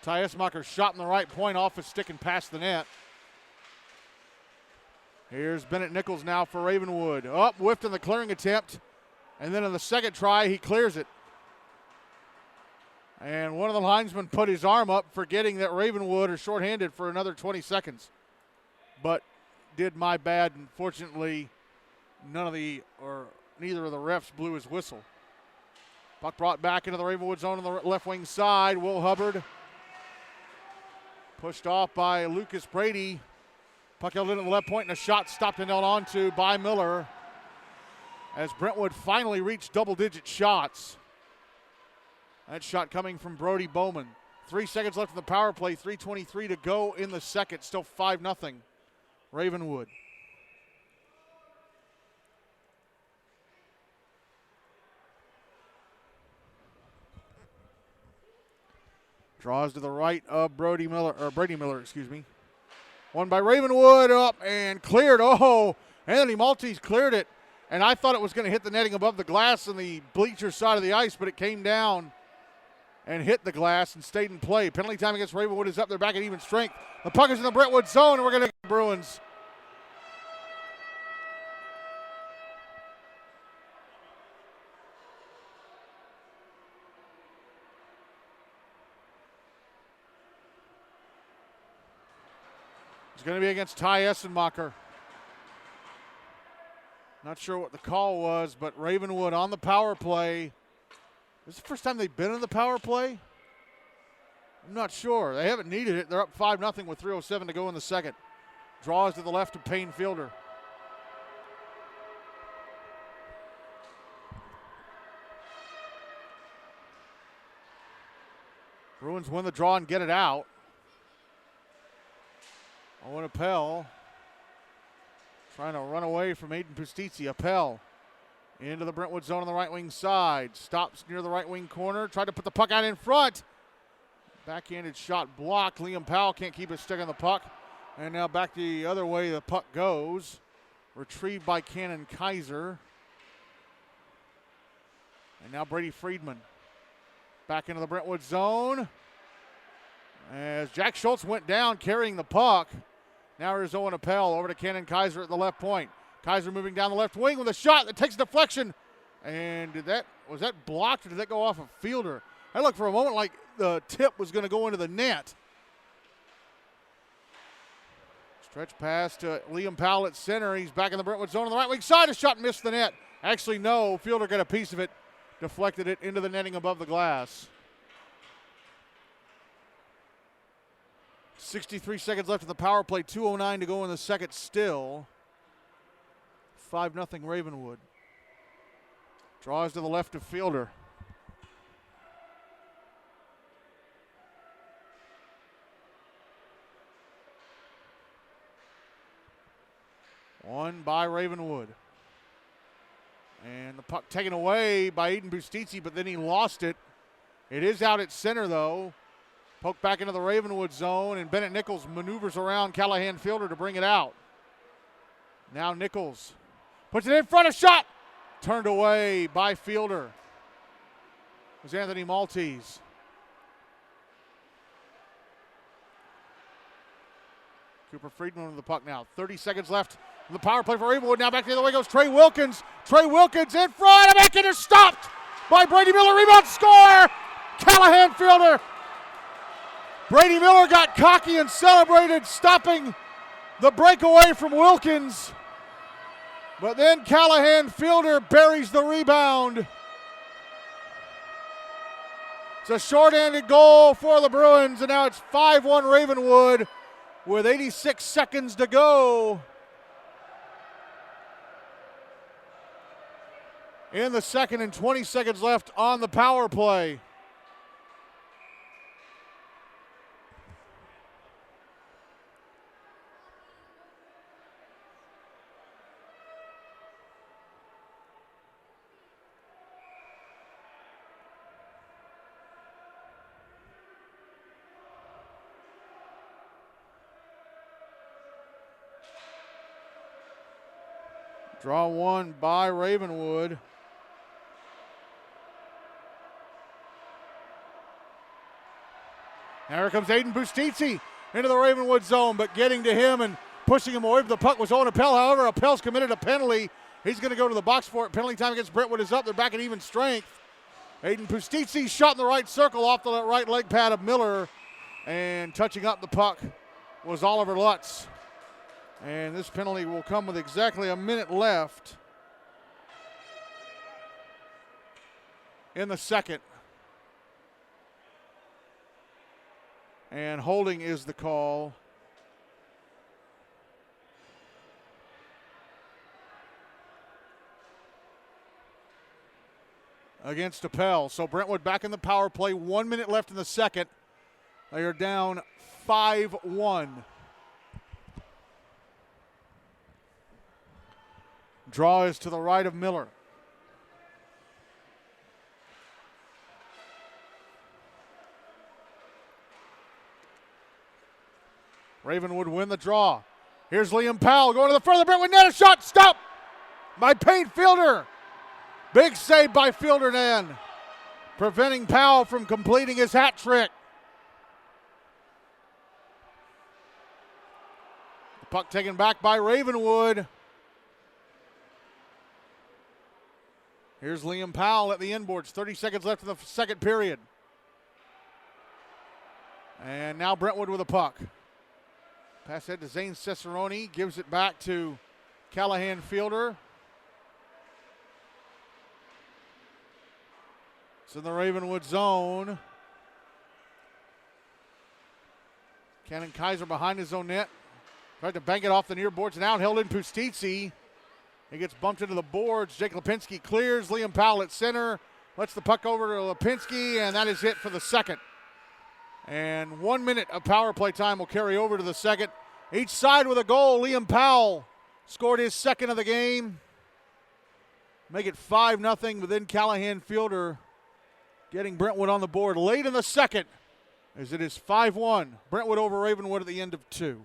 Ty Esmacher shot in the right point off his stick and past the net. Here's Bennett Nichols now for Ravenwood. Up, whiffed in the clearing attempt. And then in the second try, he clears it. And one of the linesmen put his arm up, forgetting that Ravenwood are shorthanded for another 20 seconds. But did my bad, and fortunately, neither of the refs blew his whistle. Puck brought back into the Ravenwood zone on the left wing side. Will Hubbard pushed off by Lucas Brady. Puck held in at the left point, and a shot stopped and held onto by Miller as Brentwood finally reached double-digit shots. That shot coming from Brody Bowman. 3 seconds left in the power play, 3:23 to go in the second. Still 5-0 Ravenwood. Draws to the right of Brady Miller. Won by Ravenwood, up and cleared. Oh, Anthony Maltese cleared it. And I thought it was going to hit the netting above the glass on the bleacher side of the ice, but it came down and hit the glass and stayed in play. Penalty time against Ravenwood is up. They're back at even strength. The puck is in the Brentwood zone, and we're going to get Bruins. It's going to be against Ty Essenmacher. Not sure what the call was, but Ravenwood on the power play. This is the first time they've been in the power play? I'm not sure. They haven't needed it. They're up 5-0 with 3:07 to go in the second. Draws to the left of Payne Fielder. Bruins win the draw and get it out. Owen Appel trying to run away from Aiden Pustisi. Appel into the Brentwood zone on the right wing side. Stops near the right wing corner. Tried to put the puck out in front. Backhanded shot blocked. Liam Powell can't keep his stick on the puck. And now back the other way the puck goes. Retrieved by Cannon Kaiser. And now Brady Friedman. Back into the Brentwood zone. As Jack Schultz went down carrying the puck. Now here's Owen Appel over to Cannon Kaiser at the left point. Kaiser moving down the left wing with a shot that takes deflection. And was that blocked or did that go off of Fielder? I looked for a moment like the tip was going to go into the net. Stretch pass to Liam Powell at center. He's back in the Brentwood zone on the right wing side. A shot missed the net. Actually, no. Fielder got a piece of it. Deflected it into the netting above the glass. 63 seconds left in the power play. 2:09 to go in the second still. 5-0 Ravenwood. Draws to the left of Fielder. One by Ravenwood. And the puck taken away by Aiden Bustizzi, but then he lost it. It is out at center, though. Poke back into the Ravenwood zone, and Bennett Nichols maneuvers around Callahan Fielder to bring it out. Now Nichols puts it in front of shot. Turned away by Fielder. It was Anthony Maltese. Cooper Friedman with the puck now. 30 seconds left. The power play for Ravenwood. Now back the other way goes Trey Wilkins. Trey Wilkins in front. A backhand is stopped by Brady Miller. Rebound score. Callahan Fielder. Brady Miller got cocky and celebrated, stopping the breakaway from Wilkins. But then Callahan Fielder buries the rebound. It's a short-handed goal for the Bruins, and now it's 5-1 Ravenwood with 86 seconds to go in the second and 20 seconds left on the power play. Draw one by Ravenwood. Now here comes Aiden Bustizzi into the Ravenwood zone, but getting to him and pushing him away. The puck was on Appel. However, Appel's committed a penalty. He's going to go to the box for it. Penalty time against Brentwood is up. They're back at even strength. Aiden Bustizzi shot in the right circle off the right leg pad of Miller, and touching up the puck was Oliver Lutz. And this penalty will come with exactly a minute left in the second. And holding is the call. Against Appel. So Brentwood back in the power play. 1 minute left in the second. They are down 5-1. Draw is to the right of Miller. Ravenwood win the draw. Here's Liam Powell going to the front of the Brentwood net. A shot stopped by Payne Fielder. Big save by Fielder then, preventing Powell from completing his hat trick. The puck taken back by Ravenwood. Here's Liam Powell at the inboards. 30 seconds left in the second period. And now Brentwood with a puck. Pass head to Zane Cicerone. Gives it back to Callahan Fielder. It's in the Ravenwood zone. Cannon Kaiser behind his own net. Tried to bank it off the near boards and out. Held in Pustizzi. He gets bumped into the boards. Jake Lipinski clears. Liam Powell at center. Lets the puck over to Lipinski, and that is it for the second. And 1 minute of power play time will carry over to the second. Each side with a goal. Liam Powell scored his second of the game. Make it 5-0, but then Callahan Fielder getting Brentwood on the board late in the second, as it is 5-1. Brentwood over Ravenwood at the end of 2.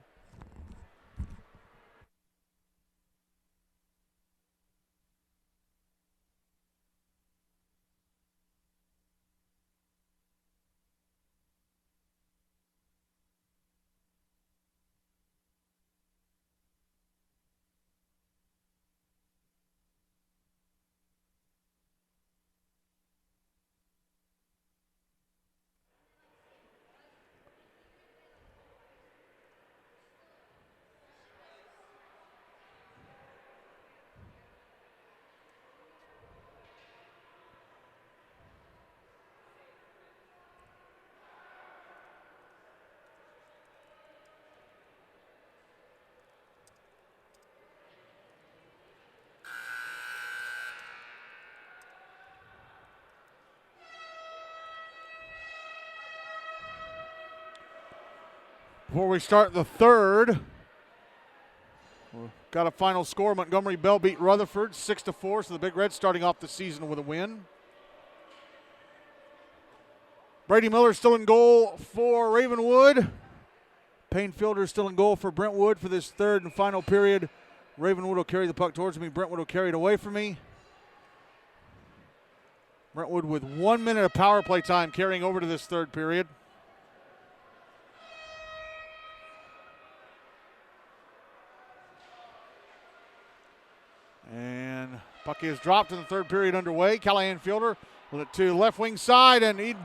Before we start the third, we've got a final score. Montgomery Bell beat Rutherford 6-4, so the Big Reds starting off the season with a win. Brady Miller still in goal for Ravenwood. Payne Fielder still in goal for Brentwood for this third and final period. Ravenwood will carry the puck towards me. Brentwood will carry it away from me. Brentwood with 1 minute of power play time carrying over to this third period. And puck is dropped in the third period underway. Callahan Fielder with it to the left wing side, and Aiden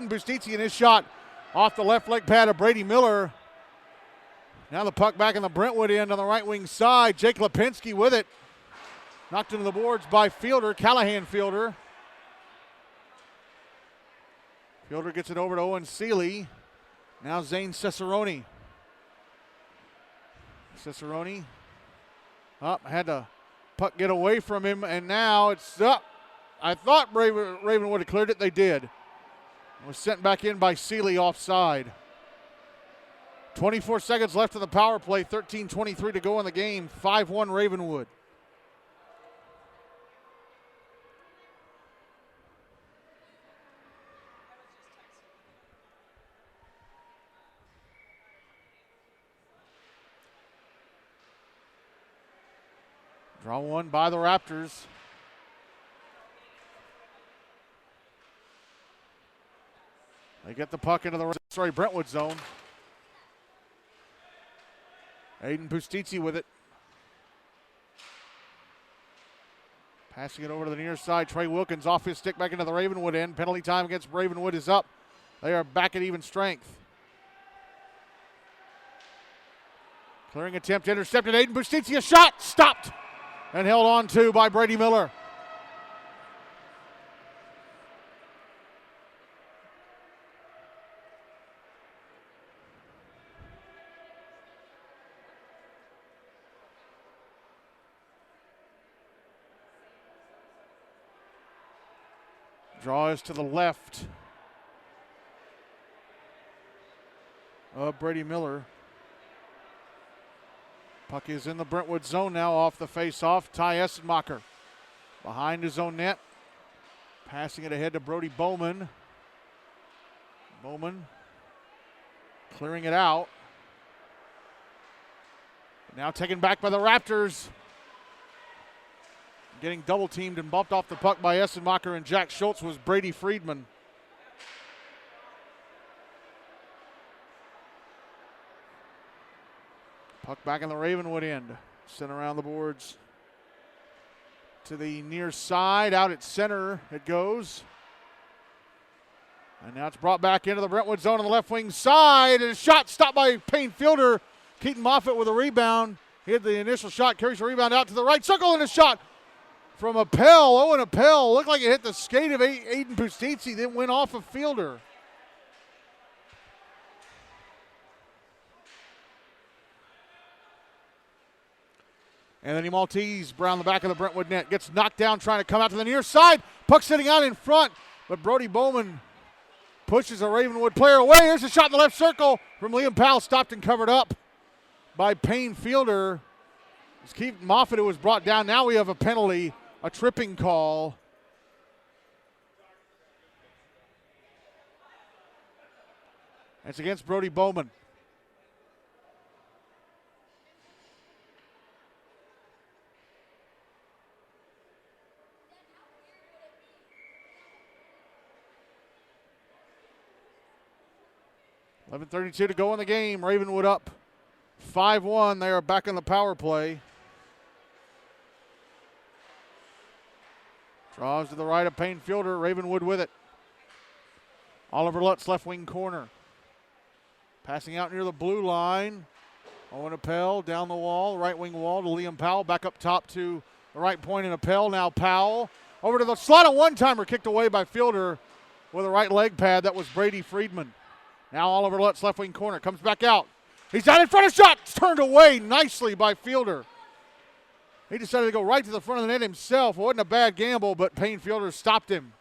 Bustizzi in his shot off the left leg pad of Brady Miller. Now the puck back in the Brentwood end on the right wing side. Jake Lipinski with it. Knocked into the boards by Fielder, Callahan Fielder. Fielder gets it over to Owen Seeley. Now Zane Cicerone. Cicerone up, had the puck get away from him, and now it's up. I thought Ravenwood had cleared it. They did. It was sent back in by Seeley offside. 24 seconds left in the power play. 13:23 to go in the game. 5-1 Ravenwood. Draw one by the Raptors. They get the puck into the Brentwood zone. Aiden Bustizzi with it. Passing it over to the near side. Trey Wilkins off his stick back into the Ravenwood end. Penalty time against Ravenwood is up. They are back at even strength. Clearing attempt intercepted. Aiden Bustizzi, a shot stopped and held on to by Brady Miller. Draw is to the left of Brady Miller. Puck is in the Brentwood zone now off the face-off. Ty Essenmacher behind his own net. Passing it ahead to Brody Bowman. Bowman clearing it out. Now taken back by the Raptors. Getting double teamed and bumped off the puck by Essenmacher and Jack Schultz was Brady Friedman. Puck back in the Ravenwood end. Sent around the boards to the near side. Out at center it goes. And now it's brought back into the Brentwood zone on the left wing side. And a shot stopped by Payne Fielder. Keaton Moffitt with a rebound. He had the initial shot, carries the rebound out to the right circle, and a shot from Appel. Owen Appel looked like it hit the skate of Aiden Bustizzi, then went off of Fielder. Anthony Maltese, around the back of the Brentwood net, gets knocked down trying to come out to the near side. Puck sitting out in front, but Brody Bowman pushes a Ravenwood player away. Here's a shot in the left circle from Liam Powell, stopped and covered up by Payne Fielder. It's Keith Moffitt who was brought down. Now we have a penalty, a tripping call. It's against Brody Bowman. .32 to go in the game. Ravenwood up 5-1. They are back in the power play. Draws to the right of Payne Fielder. Ravenwood with it. Oliver Lutz, left wing corner. Passing out near the blue line. Owen Appel down the wall, right wing wall to Liam Powell. Back up top to the right point in Appel. Now Powell over to the slot. A one-timer kicked away by Fielder with a right leg pad. That was Brady Friedman. Now Oliver Lutz, left wing corner, comes back out. He's out in front of shot, turned away nicely by Fielder. He decided to go right to the front of the net himself. It wasn't a bad gamble, but Payne Fielder stopped him.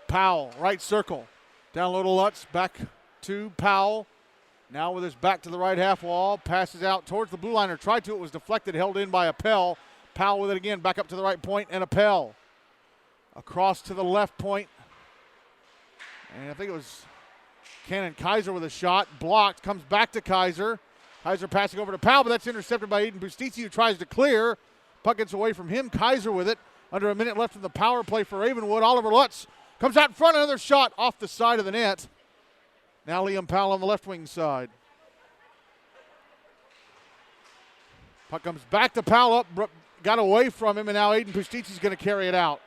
Powell, right circle. Down low to Lutz, back to Powell. Now with his back to the right half wall, passes out towards the blue line, or tried to. It was deflected, held in by Appel. Powell with it again, back up to the right point, and Appel. Across to the left point. And I think it was Cannon Kaiser with a shot. Blocked, comes back to Kaiser. Kaiser passing over to Powell, but that's intercepted by Aiden Bustizzi, who tries to clear. Puck gets away from him. Kaiser with it. Under a minute left in the power play for Ravenwood. Oliver Lutz comes out in front, another shot off the side of the net. Now Liam Powell on the left wing side. Puck comes back to Powell, up, got away from him, and now Aiden Bustizzi's going to carry it out.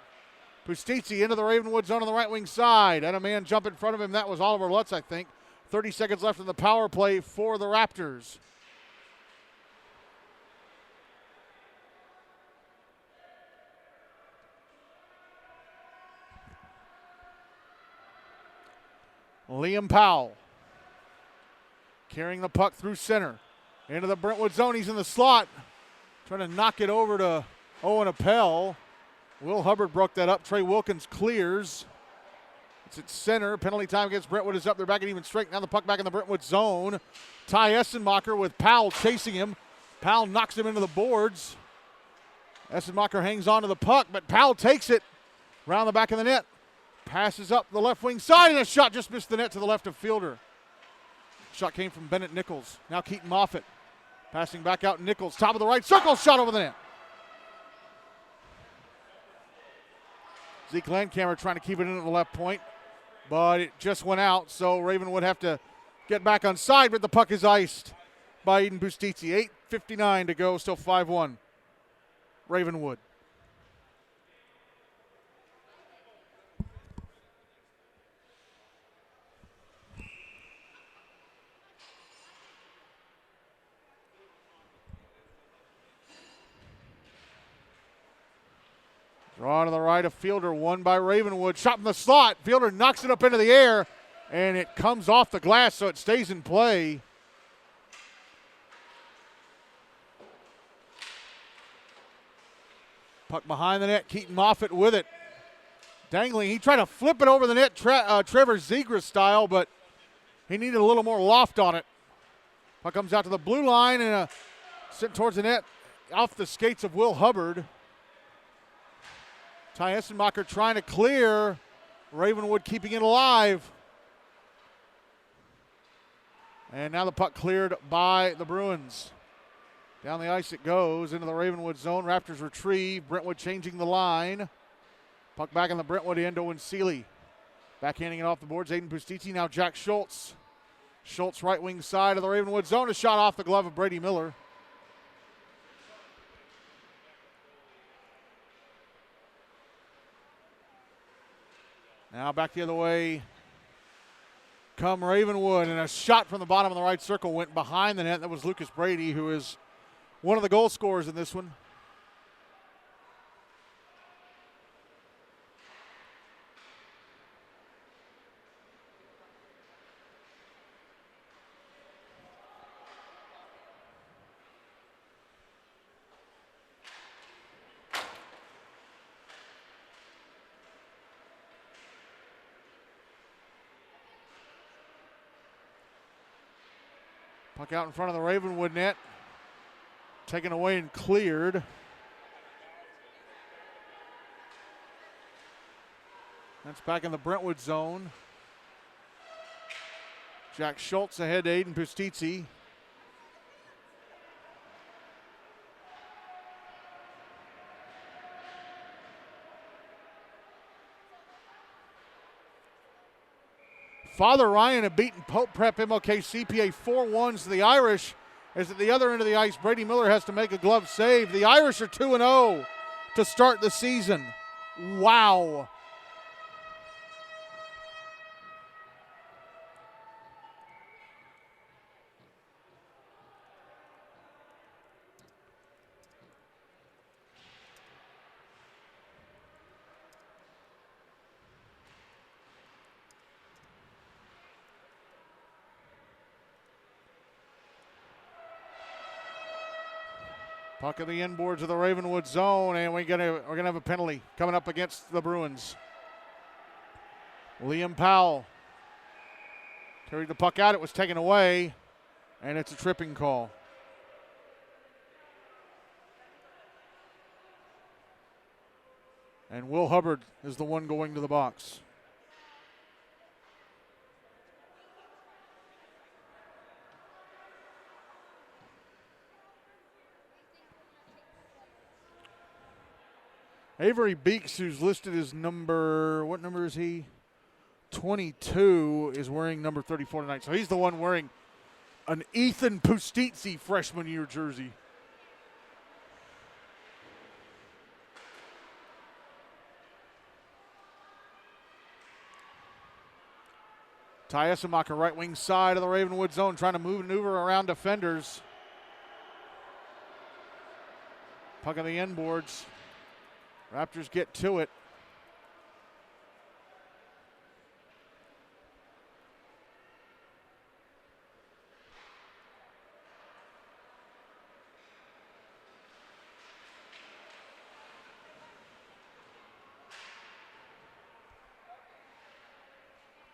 Bustizzi into the Ravenwood zone on the right wing side, and a man jump in front of him. That was Oliver Lutz, I think. 30 seconds left in the power play for the Raptors. Liam Powell carrying the puck through center into the Brentwood zone. He's in the slot, trying to knock it over to Owen Appel. Will Hubbard broke that up. Trey Wilkins clears. It's at center. Penalty time against Brentwood is up. They're back at even strength. Now the puck back in the Brentwood zone. Ty Essenmacher with Powell chasing him. Powell knocks him into the boards. Essenmacher hangs on to the puck, but Powell takes it around the back of the net. Passes up the left wing side, and a shot just missed the net to the left of fielder. Shot came from Bennett Nichols. Now Keaton Moffitt passing back out. Nichols, top of the right circle, shot over the net. Zeke Landcamer trying to keep it in at the left point, but it just went out, so Raven would have to get back on side, but the puck is iced by Eden Bustizzi. 8:59 to go, still 5-1. Ravenwood. Draw to the right of Fielder, won by Ravenwood. Shot in the slot. Fielder knocks it up into the air, and it comes off the glass, so it stays in play. Puck behind the net. Keaton Moffitt with it. Dangling. He tried to flip it over the net, Trevor Zegras style, but he needed a little more loft on it. Puck comes out to the blue line and sent towards the net off the skates of Will Hubbard. Ty Essenmacher trying to clear. Ravenwood keeping it alive. And now the puck cleared by the Bruins. Down the ice it goes into the Ravenwood zone. Raptors retrieve. Brentwood changing the line. Puck back in the Brentwood end. Owen Seeley backhanding it off the boards. Aiden Bustizzi, now Jack Schultz. Schultz right wing side of the Ravenwood zone. A shot off the glove of Brady Miller. Now back the other way come Ravenwood, and a shot from the bottom of the right circle went behind the net. That was Lucas Brady, who is one of the goal scorers in this one. Puck out in front of the Ravenwood net. Taken away and cleared. That's back in the Brentwood zone. Jack Schultz ahead to Aiden Bustizzi. Father Ryan had beaten Pope Prep MLK CPA 4-1 to the Irish. As at the other end of the ice, Brady Miller has to make a glove save. The Irish are 2-0 to start the season. Wow. Puck in the inboards of the Ravenwood zone, and we're gonna have a penalty coming up against the Bruins. Liam Powell carried the puck out. It was taken away, and it's a tripping call. And Will Hubbard is the one going to the box. Avery Beeks, who's listed as number, what number is he? 22, is wearing number 34 tonight. So he's the one wearing an Ethan Pustitzi freshman year jersey. Ty Essemacher, right wing side of the Ravenwood zone, trying to maneuver around defenders. Puck on the end boards. Raptors get to it.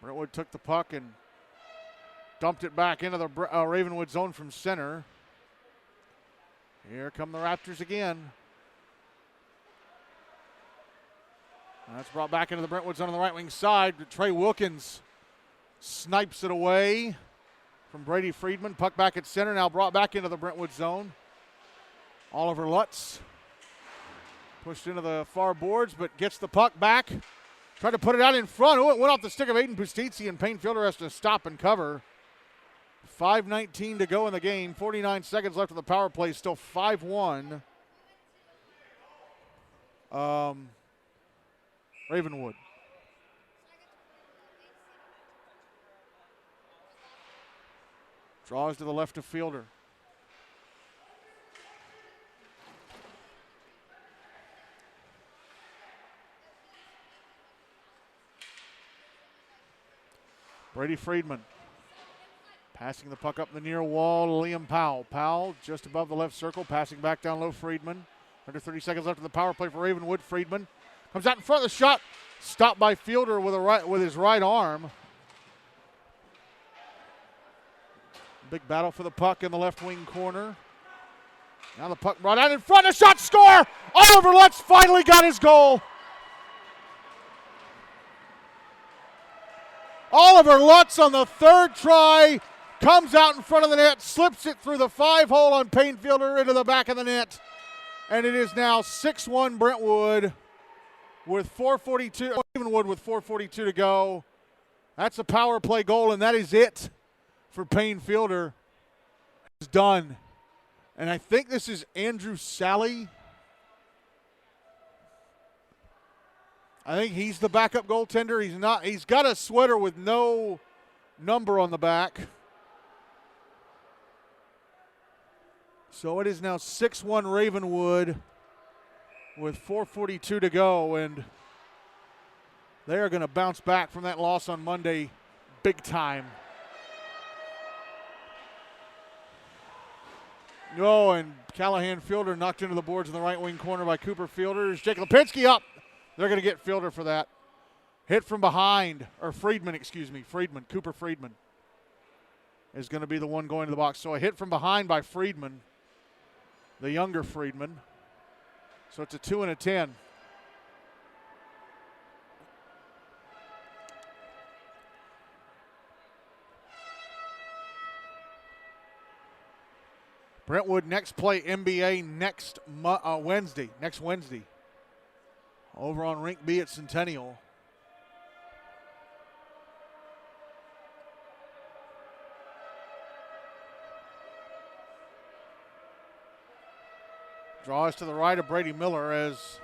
Brentwood took the puck and dumped it back into the Ravenwood zone from center. Here come the Raptors again. That's brought back into the Brentwood zone on the right wing side. Trey Wilkins snipes it away from Brady Friedman. Puck back at center, now brought back into the Brentwood zone. Oliver Lutz pushed into the far boards, but gets the puck back. Tried to put it out in front. Oh, it went off the stick of Aiden Pustitzi, and Payne Fielder has to stop and cover. 5:19 to go in the game. 49 seconds left of the power play. Still 5-1. Ravenwood. Draws to the left of Fielder. Brady Friedman passing the puck up the near wall to Liam Powell. Powell just above the left circle, passing back down low. Friedman. Under 30 seconds left of the power play for Ravenwood. Friedman comes out in front of the shot, stopped by Fielder with his right arm. Big battle for the puck in the left wing corner. Now the puck brought out in front, a shot, score! Oliver Lutz finally got his goal. Oliver Lutz on the third try comes out in front of the net, slips it through the 5-hole on Payne Fielder into the back of the net. And it is now 6-1 Brentwood with 4:42, Ravenwood with 4:42 to go. That's a power play goal, and that is it for Payne Fielder. It's done. And I think this is Andrew Sally. I think he's the backup goaltender. He's got a sweater with no number on the back. So it is now 6-1 Ravenwood with 4:42 to go, and they are going to bounce back from that loss on Monday big time. Oh, and Callahan Fielder knocked into the boards in the right wing corner by Cooper Fielder. Jake Lipinski up. They're going to get Fielder for that. Hit from behind, or Friedman, Cooper Friedman is going to be the one going to the box. So a hit from behind by Friedman, the younger Friedman. So it's a 2 and a 10. Brentwood next play NBA next Wednesday. Over on Rink B at Centennial. Draws to the right of Brady Miller as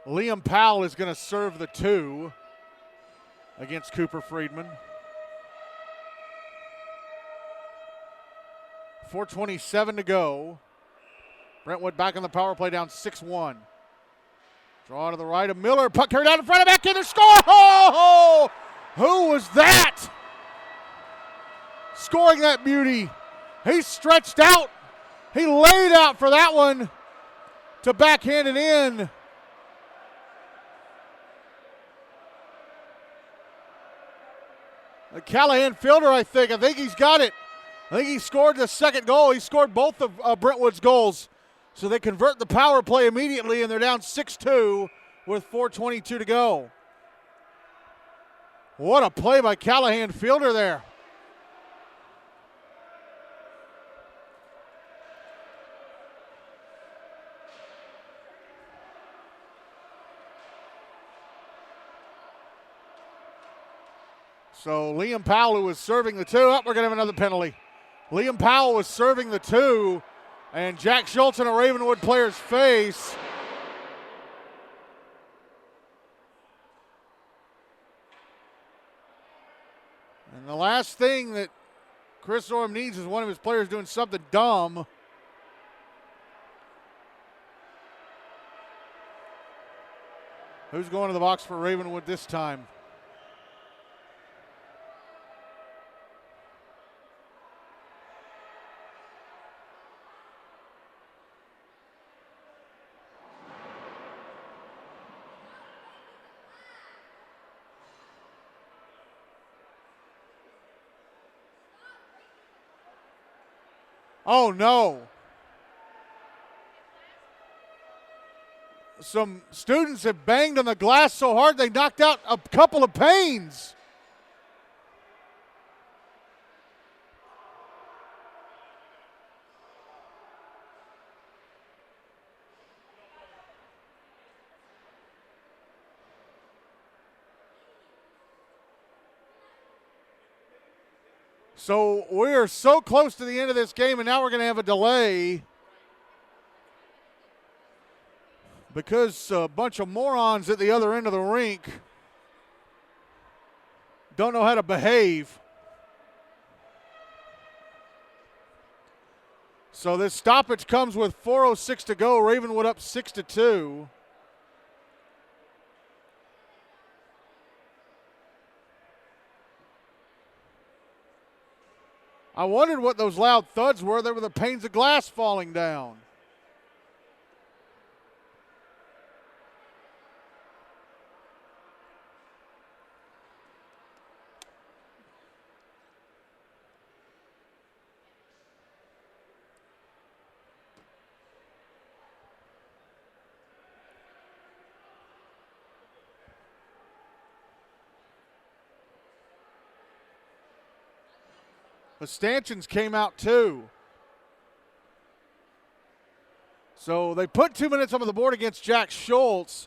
Liam Powell is going to serve the 2 against Cooper Friedman. 4:27 to go. Brentwood back on the power play, down 6-1. Draw to the right of Miller. Puck carried out in front of backhander. Score! Oh! Who was that? Scoring that beauty. He stretched out. He laid out for that one to backhand it in. Callahan Fielder, I think he's got it. I think he scored the second goal. He scored both of Brentwood's goals. So they convert the power play immediately, and they're down 6-2 with 4:22 to go. What a play by Callahan Fielder there. So Liam Powell, who was serving the two, we're going to have another penalty. Liam Powell was serving the two, and Jack Schultz in a Ravenwood player's face. And the last thing that Chris Orm needs is one of his players doing something dumb. Who's going to the box for Ravenwood this time? Oh, no. Some students have banged on the glass so hard they knocked out a couple of panes. So we are so close to the end of this game, and now we're going to have a delay because a bunch of morons at the other end of the rink don't know how to behave. So this stoppage comes with 4:06 to go. Ravenwood up 6-2. I wondered what those loud thuds were. They were the panes of glass falling down. The stanchions came out too. So they put 2 minutes on the board against Jack Schultz.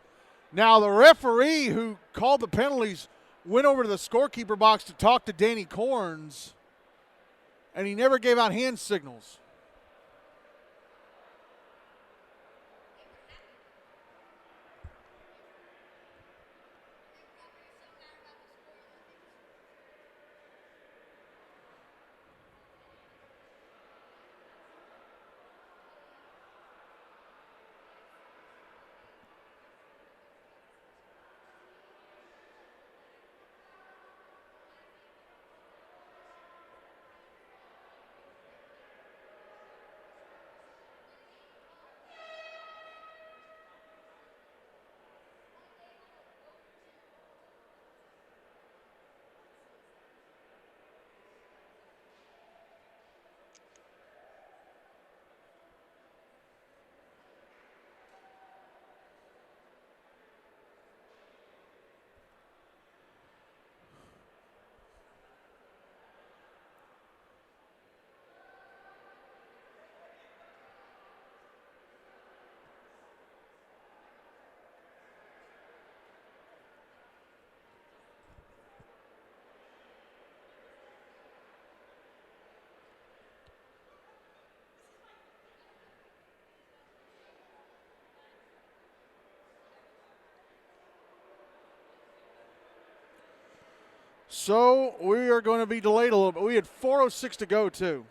Now the referee who called the penalties went over to the scorekeeper box to talk to Danny Corns, and he never gave out hand signals. So we are going to be delayed a little bit. We had 4:06 to go too.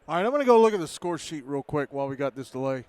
All right, I'm going to go look at the score sheet real quick while we got this delay.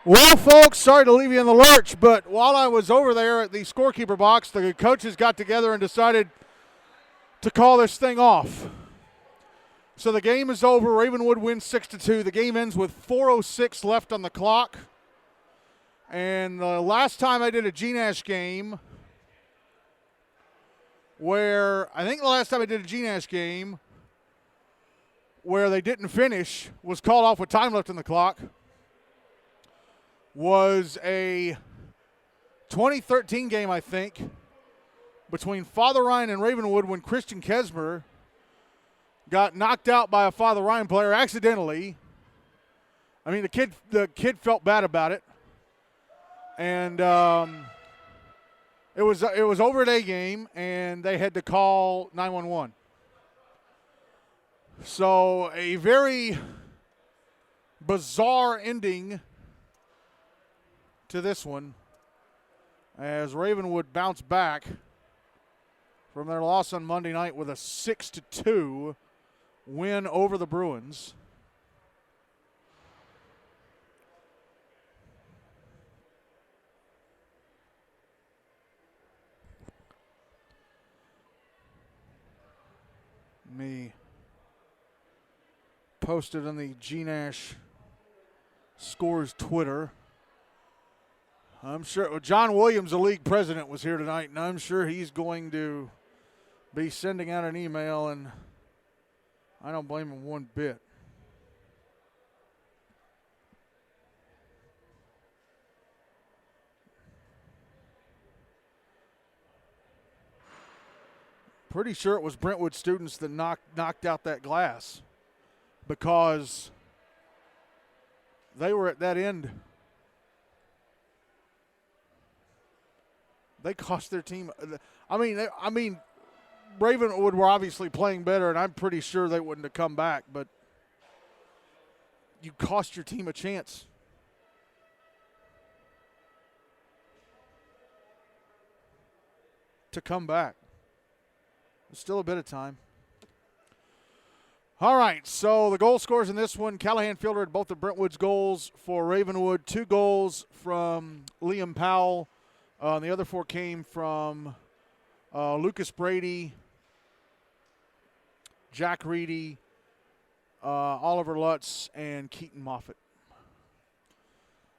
Well, folks, sorry to leave you in the lurch, but while I was over there at the scorekeeper box, the coaches got together and decided to call this thing off. So the game is over. Ravenwood wins 6-2. The game ends with 4:06 left on the clock. And the last time I did a GNASH game, where they didn't finish, was called off with time left on the clock, was a 2013 game, I think, between Father Ryan and Ravenwood, when Christian Kesmer got knocked out by a Father Ryan player accidentally. I mean, the kid felt bad about it, and it was over at A game, and they had to call 911. So a very bizarre ending to this one, as Ravenwood bounced back from their loss on Monday night with a 6-2 win over the Bruins. Me posted on the GNASH Scores Twitter. I'm sure John Williams, the league president, was here tonight, and I'm sure he's going to be sending out an email, and I don't blame him one bit. Pretty sure it was Brentwood students that knocked out that glass, because they were at that end. They cost their team. I mean, Ravenwood were obviously playing better, and I'm pretty sure they wouldn't have come back, but you cost your team a chance. To come back. There's still a bit of time. All right, so the goal scorers in this one, Callahan fielded both of Brentwood's goals for Ravenwood. 2 goals from Liam Powell. The other 4 came from Lucas Brady, Jack Reedy, Oliver Lutz, and Keaton Moffitt.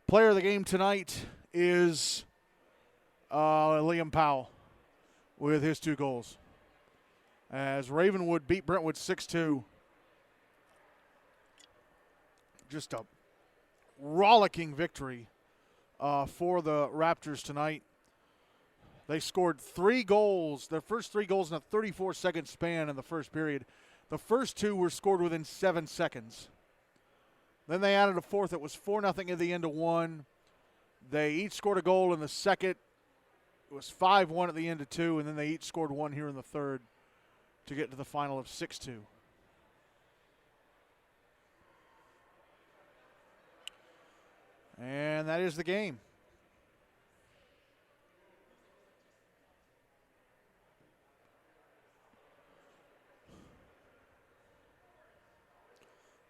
Player of the game tonight is Liam Powell with his 2 goals, as Ravenwood beat Brentwood 6-2. Just a rollicking victory for the Raptors tonight. They scored 3 goals, their first 3 goals in a 34-second span in the first period. The first 2 were scored within 7 seconds. Then they added a fourth. It was 4-0 at the end of 1. They each scored a goal in the second. It was 5-1 at the end of 2, and then they each scored 1 here in the third to get to the final of 6-2. And that is the game.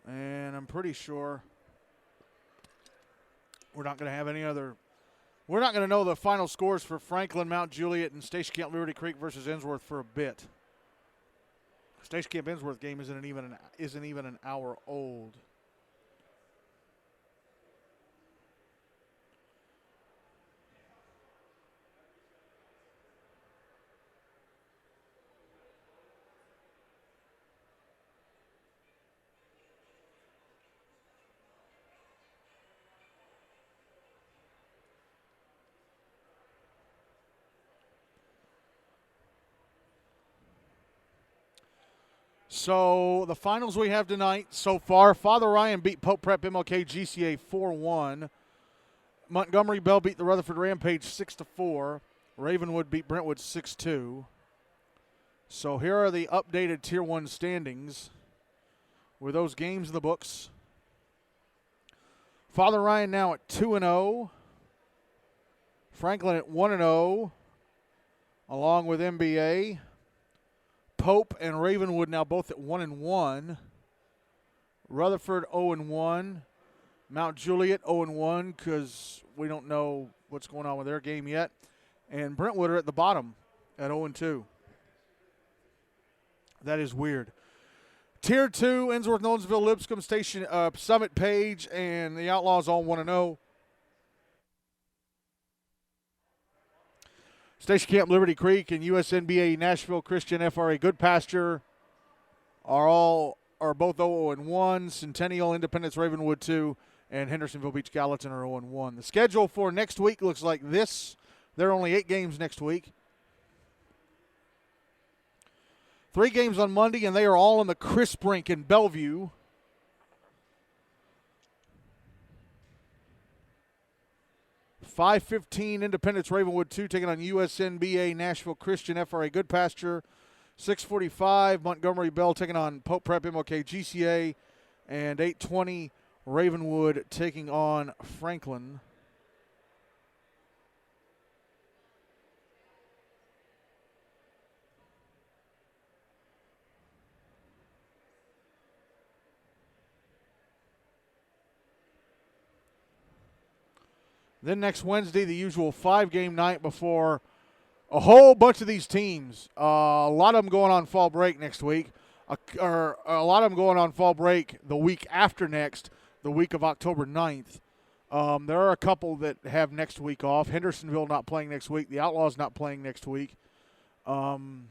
And I'm pretty sure we're not going to have any other. We're not going to know the final scores for Franklin, Mount Juliet, and Station Camp Liberty Creek versus Ensworth for a bit. Station Camp Ensworth game isn't even an hour old. So the finals we have tonight so far, Father Ryan beat Pope Prep MLK GCA 4-1. Montgomery Bell beat the Rutherford Rampage 6-4. Ravenwood beat Brentwood 6-2. So here are the updated Tier 1 standings with those games in the books. Father Ryan now at 2-0. Franklin at 1-0, along with MBA. Pope and Ravenwood now both at 1-1. Rutherford 0-1. Mount Juliet 0-1 because we don't know what's going on with their game yet. And Brentwood are at the bottom at 0-2. That is weird. Tier 2, Ensworth, Nolensville, Lipscomb, Station, Summit, Page, and the Outlaws all 1-0. Station Camp, Liberty Creek, and USNBA, Nashville, Christian, FRA, Good Pasture are both 0-1. Centennial, Independence, Ravenwood 2, and Hendersonville Beach Gallatin are 0-1. The schedule for next week looks like this. There are only 8 games next week. 3 games on Monday, and they are all in the Crisp Rink in Bellevue. $5:15 Independence Ravenwood 2 taking on USNBA Nashville Christian FRA Good Pasture. 6:45 Montgomery Bell taking on Pope Prep MOK GCA. And 8:20 Ravenwood taking on Franklin. Then next Wednesday, the usual 5-game night before a whole bunch of these teams. A lot of them going on fall break next week. A lot of them going on fall break the week after next, the week of October 9th. There are a couple that have next week off. Hendersonville not playing next week. The Outlaws not playing next week. Who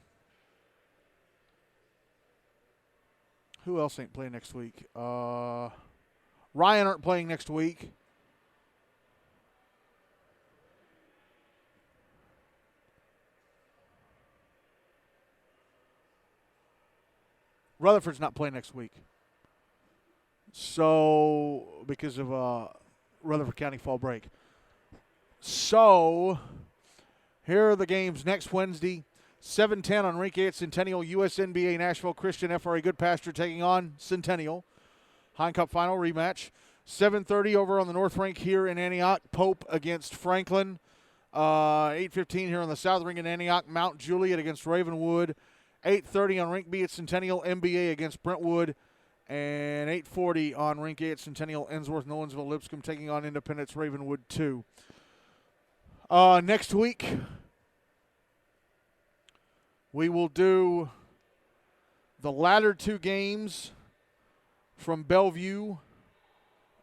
else ain't playing next week? Ryan aren't playing next week. Rutherford's not playing next week. So, because of Rutherford County fall break. So, here are the games next Wednesday. 7:10 on Rink 8 Centennial. USNBA Nashville Christian FRA Good Pasture taking on Centennial. Hine Cup final rematch. 7:30 over on the North Rink here in Antioch. Pope against Franklin. 8:15 here on the South Rink in Antioch. Mount Juliet against Ravenwood. 8:30 on Rink B at Centennial, MBA against Brentwood. And 8:40 on Rink A at Centennial, Ensworth, Nolensville, Lipscomb taking on Independence, Ravenwood 2. Next week, we will do the latter 2 games from Bellevue.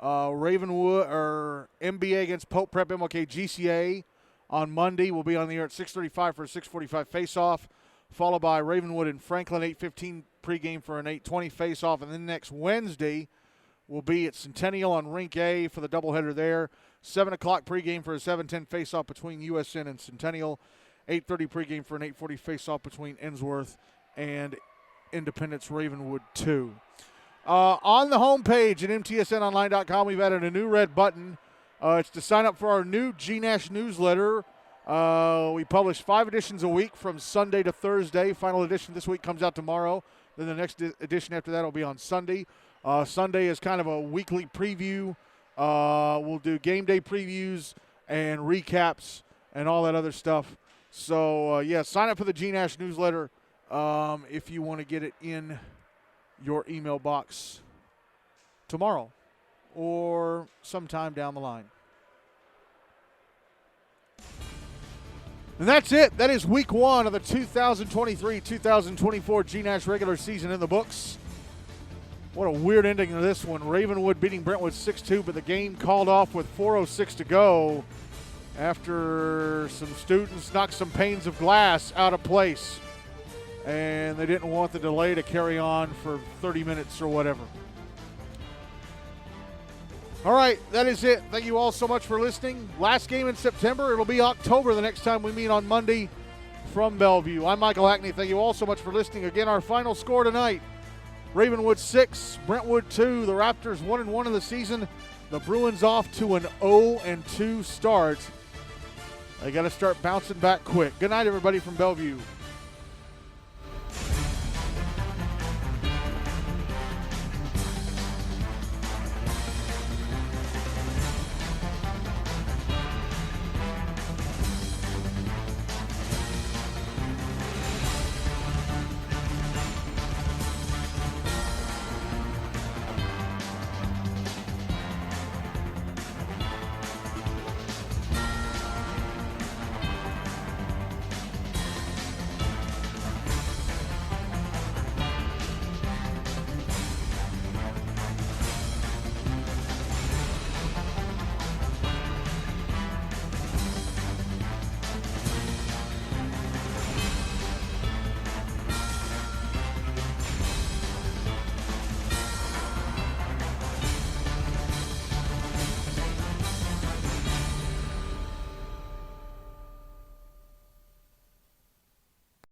Ravenwood, or MBA against Pope Prep MLK GCA on Monday. We'll be on the air at 6:35 for a 6:45 face-off. Followed by Ravenwood and Franklin, 8:15 pregame for an 8:20 face-off. And then next Wednesday, we'll be at Centennial on Rink A for the doubleheader there. 7 o'clock pregame for a 7:10 face-off between USN and Centennial. 8:30 pregame for an 8:40 face-off between Ensworth and Independence Ravenwood 2. On the homepage at MTSNonline.com, we've added a new red button. It's to sign up for our new GNASH newsletter. We publish 5 editions a week from Sunday to Thursday. Final edition this week comes out tomorrow. Then the next edition after that will be on Sunday. Sunday is kind of a weekly preview. We'll do game day previews and recaps and all that other stuff. So, sign up for the GNASH newsletter if you want to get it in your email box tomorrow or sometime down the line. And that's it. That is week 1 of the 2023-2024 GNASH regular season in the books. What a weird ending to this one. Ravenwood beating Brentwood 6-2, but the game called off with 4:06 to go after some students knocked some panes of glass out of place. And they didn't want the delay to carry on for 30 minutes or whatever. All right, that is it. Thank you all so much for listening. Last game in September. It'll be October the next time we meet on Monday from Bellevue. I'm Michael Hackney. Thank you all so much for listening. Again, our final score tonight, Ravenwood 6, Brentwood 2. The Raptors 1-1 in the season. The Bruins off to an 0-2 start. They got to start bouncing back quick. Good night, everybody from Bellevue.